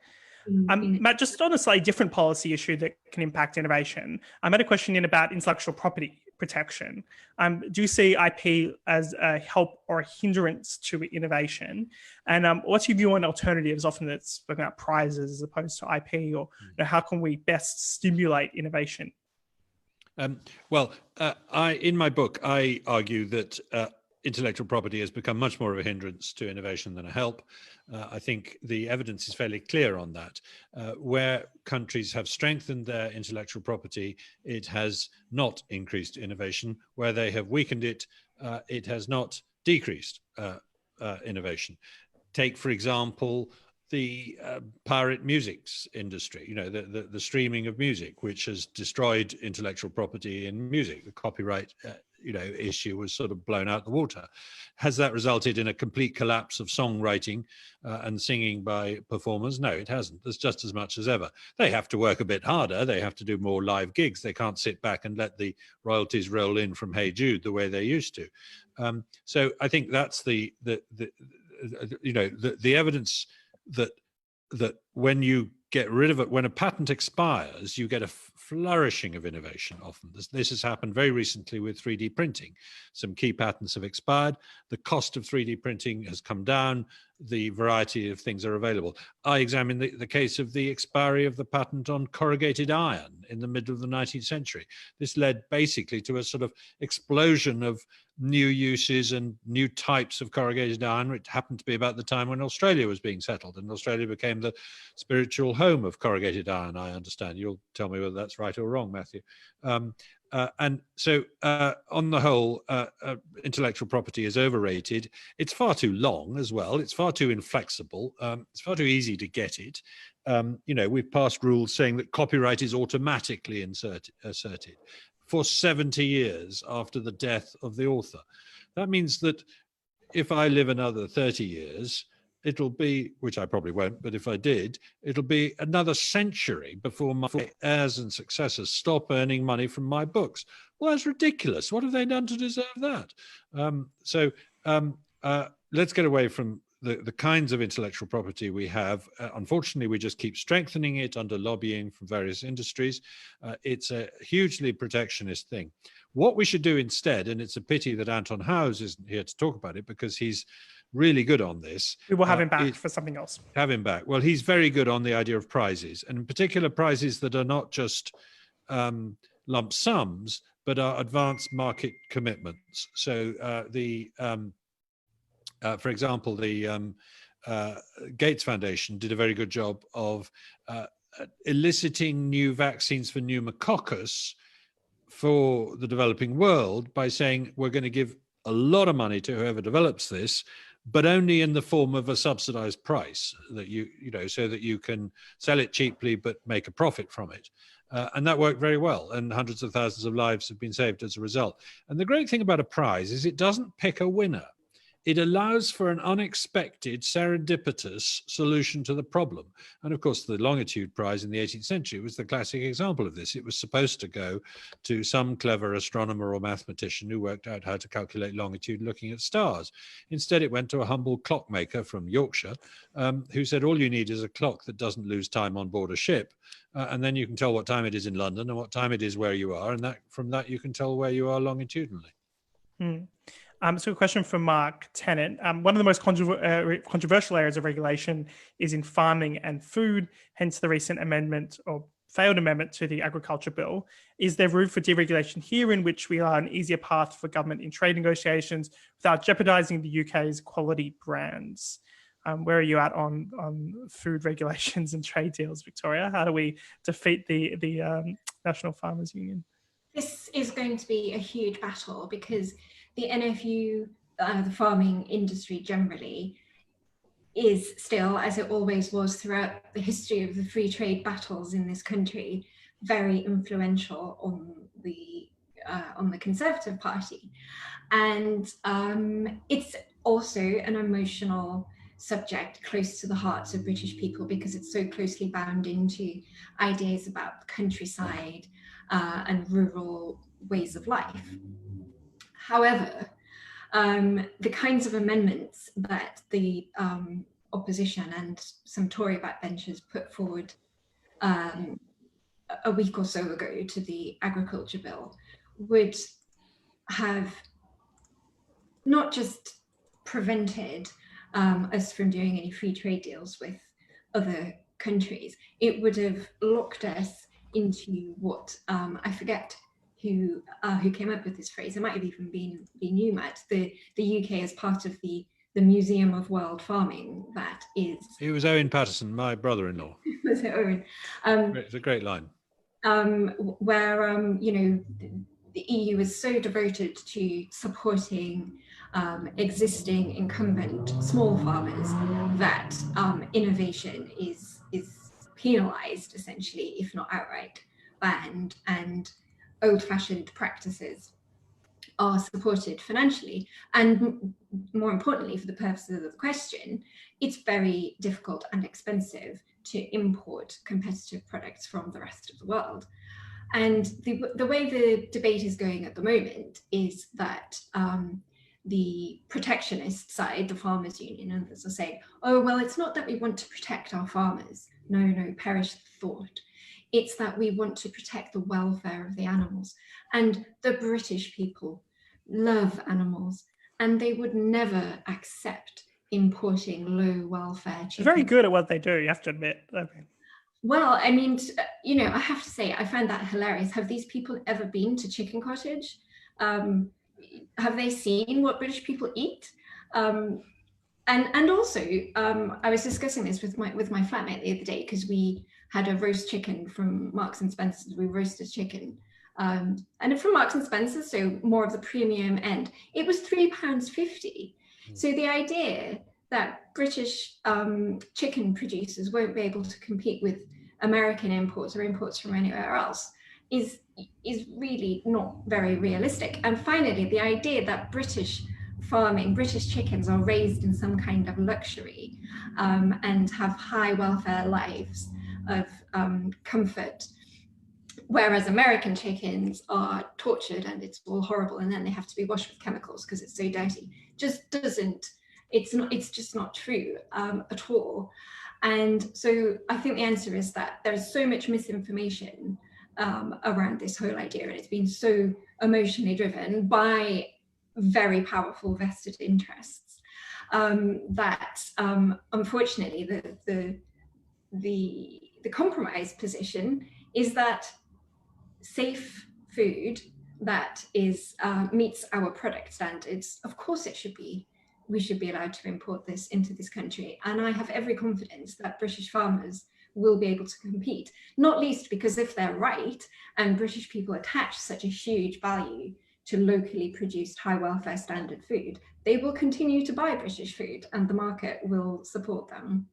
Matt, just on a slightly different policy issue that can impact innovation, I had a question in about intellectual property protection. Do you see IP as a help or a hindrance to innovation? And what's your view on alternatives? Often it's spoken about prizes as opposed to IP, or how can we best stimulate innovation? In my book, I argue that intellectual property has become much more of a hindrance to innovation than a help. I think the evidence is fairly clear on that. Where countries have strengthened their intellectual property, it has not increased innovation. Where they have weakened it, it has not decreased innovation. Take, for example, the pirate music industry, the streaming of music, which has destroyed intellectual property in music. The copyright issue was sort of blown out the water. Has that resulted in a complete collapse of songwriting and singing by performers? No, it hasn't. There's just as much as ever. They have to work a bit harder. They have to do more live gigs. They can't sit back and let the royalties roll in from Hey Jude the way they used to. So I think that's the evidence that when you get rid of it, when a patent expires, you get a flourishing of innovation often. This has happened very recently with 3D printing. Some key patents have expired. The cost of 3D printing has come down. The variety of things are available. I examined the case of the expiry of the patent on corrugated iron in the middle of the 19th century. This led basically to a sort of explosion of new uses and new types of corrugated iron. It happened to be about the time when Australia was being settled, and Australia became the spiritual home of corrugated iron, I understand. You'll tell me whether that's right or wrong, Matthew. And so on the whole, intellectual property is overrated. It's far too long as well. It's far too inflexible. It's far too easy to get it. We've passed rules saying that copyright is automatically asserted for 70 years after the death of the author. That means that if I live another 30 years, it'll be, which I probably won't, but if I did, it'll be another century before my heirs and successors stop earning money from my books. Well, that's ridiculous. What have they done to deserve that? Let's get away from the kinds of intellectual property we have. Unfortunately, we just keep strengthening it under lobbying from various industries. It's a hugely protectionist thing. What we should do instead, and it's a pity that Anton Howes isn't here to talk about it because he's really good on this. We will have him back for something else. Have him back. Well, he's very good on the idea of prizes, and in particular prizes that are not just lump sums, but are advanced market commitments. So for example, the Gates Foundation did a very good job of eliciting new vaccines for pneumococcus for the developing world by saying we're going to give a lot of money to whoever develops this, but only in the form of a subsidized price that so that you can sell it cheaply but make a profit from it. And that worked very well, and hundreds of thousands of lives have been saved as a result. And the great thing about a prize is it doesn't pick a winner. It allows for an unexpected, serendipitous solution to the problem. And of course, the Longitude Prize in the 18th century was the classic example of this. It was supposed to go to some clever astronomer or mathematician who worked out how to calculate longitude looking at stars. Instead, it went to a humble clockmaker from Yorkshire who said, all you need is a clock that doesn't lose time on board a ship. And then you can tell what time it is in London and what time it is where you are. And from that, you can tell where you are longitudinally. So a question from Mark Tennant. One of the most controversial areas of regulation is in farming and food, hence the recent amendment or failed amendment to the agriculture bill. Is there room for deregulation here in which we allow an easier path for government in trade negotiations without jeopardizing the UK's quality brands? Where are you at on food regulations and trade deals, Victoria? How do we defeat the National Farmers Union? This is going to be a huge battle because the NFU the farming industry generally is still, as it always was throughout the history of the free trade battles in this country, very influential on the Conservative Party. And it's also an emotional subject close to the hearts of British people because it's so closely bound into ideas about the countryside and rural ways of life. However, the kinds of amendments that the opposition and some Tory backbenchers put forward a week or so ago to the agriculture bill would have not just prevented us from doing any free trade deals with other countries, it would have locked us into what I forget who came up with this phrase. It might have even been you, Matt. The UK as part of the Museum of World Farming. That is. It was Owen Patterson, my brother-in-law. Was it Owen? It's a great line. Where the EU is so devoted to supporting existing incumbent small farmers that innovation is penalised essentially, if not outright banned, and old-fashioned practices are supported financially. And more importantly, for the purposes of the question, it's very difficult and expensive to import competitive products from the rest of the world. And the way the debate is going at the moment is that the protectionist side, the farmers' union, and others are saying, oh, well, it's not that we want to protect our farmers. No, perish the thought. It's that we want to protect the welfare of the animals. And the British people love animals, and they would never accept importing low welfare chickens. They're very good at what they do, you have to admit. Well, I mean, I have to say, I find that hilarious. Have these people ever been to Chicken Cottage? Have they seen what British people eat? And also, I was discussing this with my flatmate the other day because we had a roast chicken from Marks and Spencer's. We roasted chicken, and from Marks and Spencer's, so more of the premium end. It was £3.50. So the idea that British chicken producers won't be able to compete with American imports or imports from anywhere else is really not very realistic. And finally, the idea that British chickens are raised in some kind of luxury and have high welfare lives of comfort, whereas American chickens are tortured and it's all horrible, and then they have to be washed with chemicals because it's so dirty, it's just not true at all. And so I think the answer is that there's so much misinformation around this whole idea, and it's been so emotionally driven by very powerful vested interests that unfortunately the compromise position is that safe food that is meets our product standards, of course we should be allowed to import this into this country. And I have every confidence that British farmers will be able to compete, not least because if they're right and British people attach such a huge value to locally produced high welfare standard food, they will continue to buy British food and the market will support them.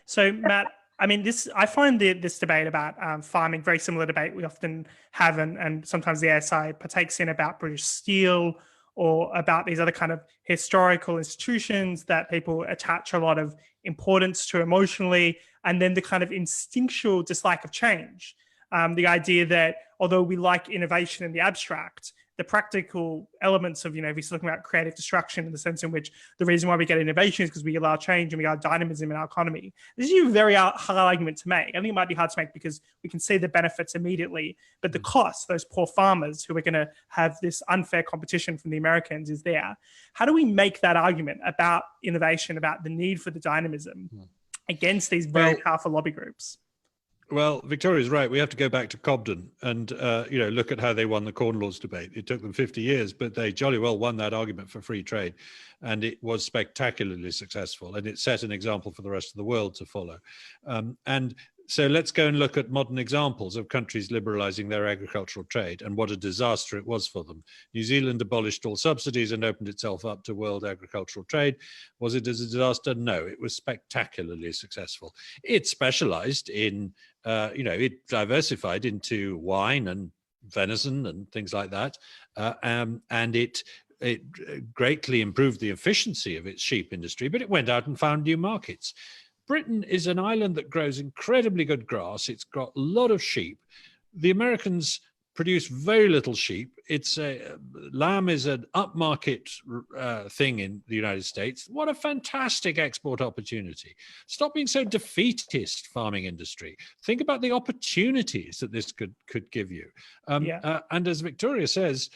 So Matt, I mean, I find this debate about farming very similar debate we often have, and sometimes the ASI partakes in, about British Steel or about these other kind of historical institutions that people attach a lot of importance to emotionally, and then the kind of instinctual dislike of change. The idea that although we like innovation in the abstract, the practical elements of, if you're talking about creative destruction in the sense in which the reason why we get innovation is because we allow change and we allow dynamism in our economy. This is a very hard argument to make. I think it might be hard to make because we can see the benefits immediately, but the cost, those poor farmers who are going to have this unfair competition from the Americans, is there. How do we make that argument about innovation, about the need for the dynamism against these very powerful lobby groups? Well, Victoria's right. We have to go back to Cobden and, look at how they won the Corn Laws debate. It took them 50 years, but they jolly well won that argument for free trade. And it was spectacularly successful. And it set an example for the rest of the world to follow. And So let's go and look at modern examples of countries liberalizing their agricultural trade and what a disaster it was for them. New Zealand abolished all subsidies and opened itself up to world agricultural trade. Was it a disaster? No, it was spectacularly successful. It specialized in, it diversified into wine and venison and things like that. And it greatly improved the efficiency of its sheep industry, but it went out and found new markets. Britain is an island that grows incredibly good grass. It's got a lot of sheep. The Americans produce very little sheep. Lamb is an upmarket thing in the United States. What a fantastic export opportunity. Stop being so defeatist, farming industry. Think about the opportunities that this could give you. And as Victoria says,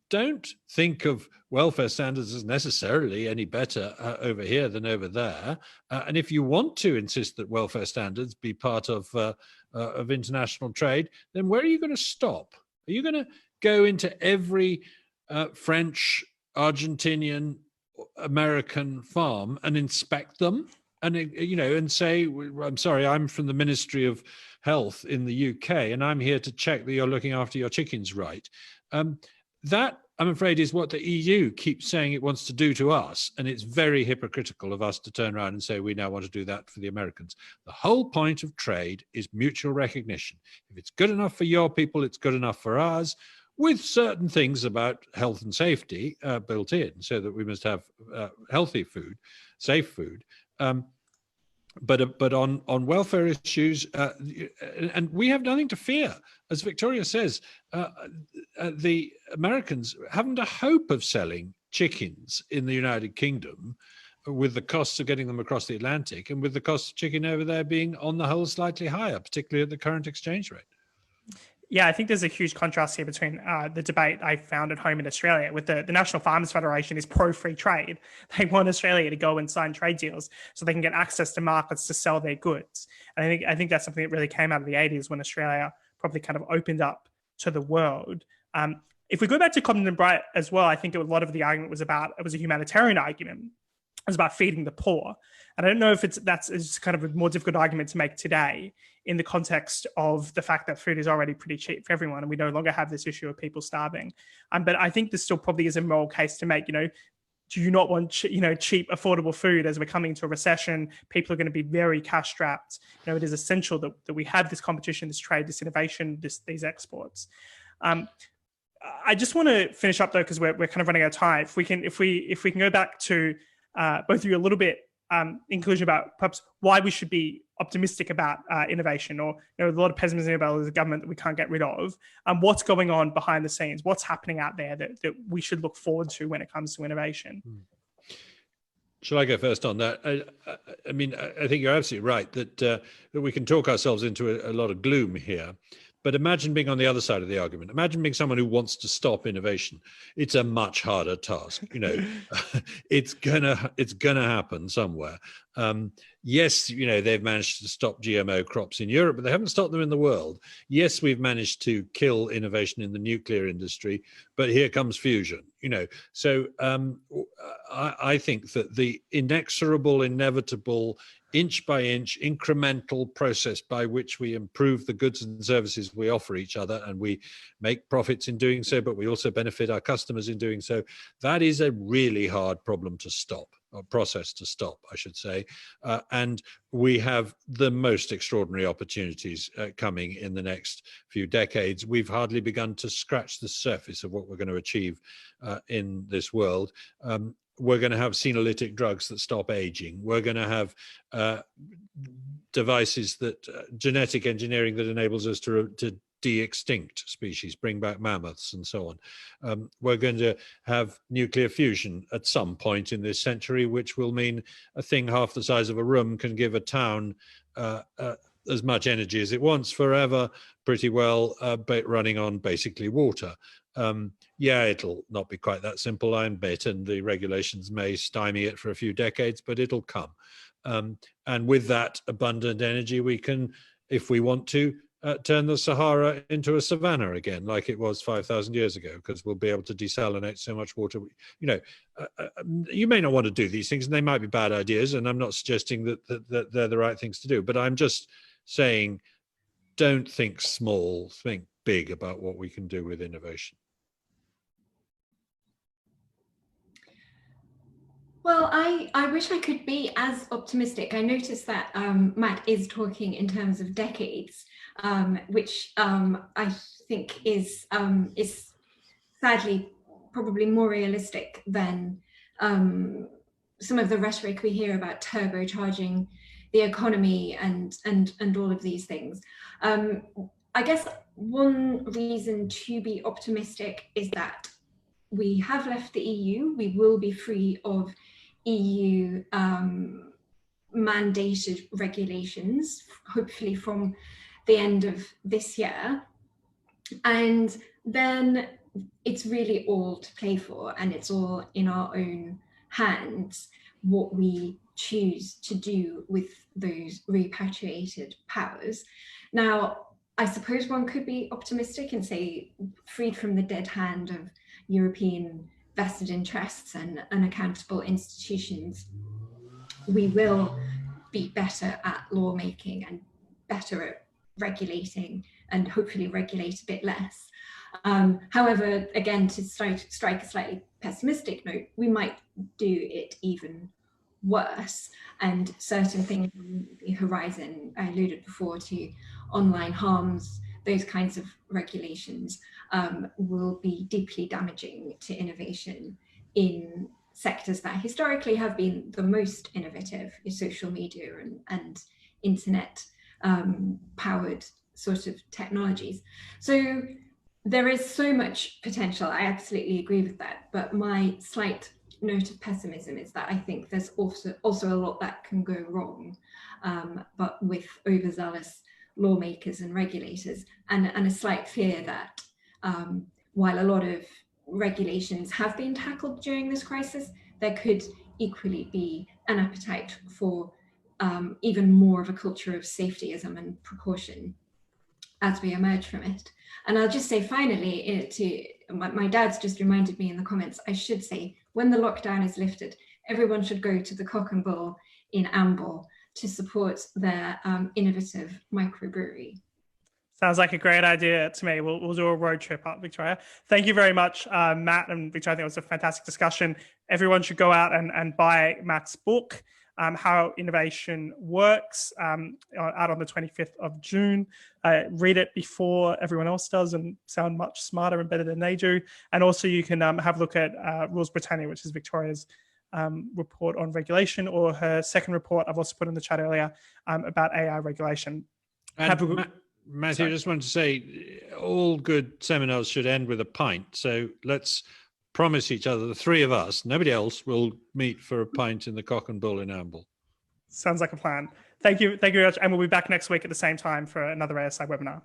don't think of welfare standards as necessarily any better over here than over there. And if you want to insist that welfare standards be part of international trade, then where are you going to stop? Are you going to go into every French, Argentinian, American farm and inspect them? And, and say, I'm sorry, I'm from the Ministry of Health in the UK, and I'm here to check that you're looking after your chickens right. That, I'm afraid, is what the EU keeps saying it wants to do to us. And it's very hypocritical of us to turn around and say we now want to do that for the Americans. The whole point of trade is mutual recognition. If it's good enough for your people, it's good enough for ours, with certain things about health and safety built in, so that we must have healthy food, safe food. But on welfare issues, and we have nothing to fear. As Victoria says, the Americans haven't a hope of selling chickens in the United Kingdom, with the costs of getting them across the Atlantic and with the cost of chicken over there being on the whole slightly higher, particularly at the current exchange rate. Yeah, I think there's a huge contrast here between the debate I found at home in Australia with the National Farmers Federation is pro-free trade. They want Australia to go and sign trade deals so they can get access to markets to sell their goods. And I think that's something that really came out of the 80s when Australia probably kind of opened up to the world. If we go back to Cobden and Bright as well, I think a lot of the argument was a humanitarian argument. It was about feeding the poor. And I don't know if that's kind of a more difficult argument to make today in the context of the fact that food is already pretty cheap for everyone and we no longer have this issue of people starving. But I think this still probably is a moral case to make. Do you not want cheap, affordable food as we're coming to a recession? People are going to be very cash strapped. It is essential that we have this competition, this trade, this innovation, these exports. I just want to finish up though, because we're kind of running out of time. If we can go back to both of you a little bit inclusion about perhaps why we should be optimistic about innovation, or a lot of pessimism about the government that we can't get rid of. What's going on behind the scenes? What's happening out there that we should look forward to when it comes to innovation? Shall I go first on that? I mean, I think you're absolutely right that we can talk ourselves into a lot of gloom here. But imagine being on the other side of the argument. Imagine being someone who wants to stop innovation. It's a much harder task. It's gonna happen somewhere. Yes, they've managed to stop GMO crops in Europe, but they haven't stopped them in the world. Yes, we've managed to kill innovation in the nuclear industry, but here comes fusion. So I think that the inexorable, inevitable, inch by inch, incremental process by which we improve the goods and services we offer each other, and we make profits in doing so, but we also benefit our customers in doing so. That is a really hard problem to stop, or process to stop, I should say. And we have the most extraordinary opportunities coming in the next few decades. We've hardly begun to scratch the surface of what we're going to achieve in this world. We're going to have senolytic drugs that stop aging. We're going to have devices genetic engineering that enables us to de-extinct species, bring back mammoths and so on. We're going to have nuclear fusion at some point in this century, which will mean a thing half the size of a room can give a town as much energy as it wants forever, pretty well, but running on basically water. It'll not be quite that simple, I bet, and the regulations may stymie it for a few decades, but it'll come. And with that abundant energy, we can, if we want to, turn the Sahara into a savanna again, like it was 5,000 years ago, because we'll be able to desalinate so much water. You may not want to do these things, and they might be bad ideas, and I'm not suggesting that they're the right things to do, but I'm just saying, don't think small, think big about what we can do with innovation? Well, I wish I could be as optimistic. I noticed that Matt is talking in terms of decades, which I think is sadly probably more realistic than some of the rhetoric we hear about turbocharging the economy and all of these things. I guess one reason to be optimistic is that we have left the EU. We will be free of EU mandated regulations, hopefully from the end of this year. And then it's really all to play for, and it's all in our own hands what we choose to do with those repatriated powers. Now, I suppose one could be optimistic and say, freed from the dead hand of European vested interests and unaccountable institutions, we will be better at lawmaking and better at regulating, and hopefully regulate a bit less. However, again, to strike a slightly pessimistic note, we might do it even worse, and certain things on the horizon, I alluded before to online harms, those kinds of regulations will be deeply damaging to innovation in sectors that historically have been the most innovative, social media and internet powered sort of technologies. So there is so much potential. I absolutely agree with that. But my slight note of pessimism is that I think there's also a lot that can go wrong, but with overzealous lawmakers and regulators, and a slight fear that while a lot of regulations have been tackled during this crisis, there could equally be an appetite for even more of a culture of safetyism and precaution as we emerge from it. And I'll just say finally, my dad's just reminded me in the comments, I should say, when the lockdown is lifted, everyone should go to the Cock and Bull in Amble to support their innovative microbrewery. Sounds like a great idea to me. We'll do a road trip up, Victoria. Thank you very much, Matt and Victoria. I think it was a fantastic discussion. Everyone should go out and buy Matt's book, How Innovation Works, out on the 25th of June. Read it before everyone else does and sound much smarter and better than they do. And also you can have a look at Rules Britannia, which is Victoria's report on regulation, or her second report I've also put in the chat earlier about AI regulation. And Matthew, I just wanted to say, all good seminars should end with a pint. So let's promise each other, the three of us, nobody else, will meet for a pint in the Cock and Bull in Amble. Sounds like a plan. Thank you very much. And we'll be back next week at the same time for another ASI webinar.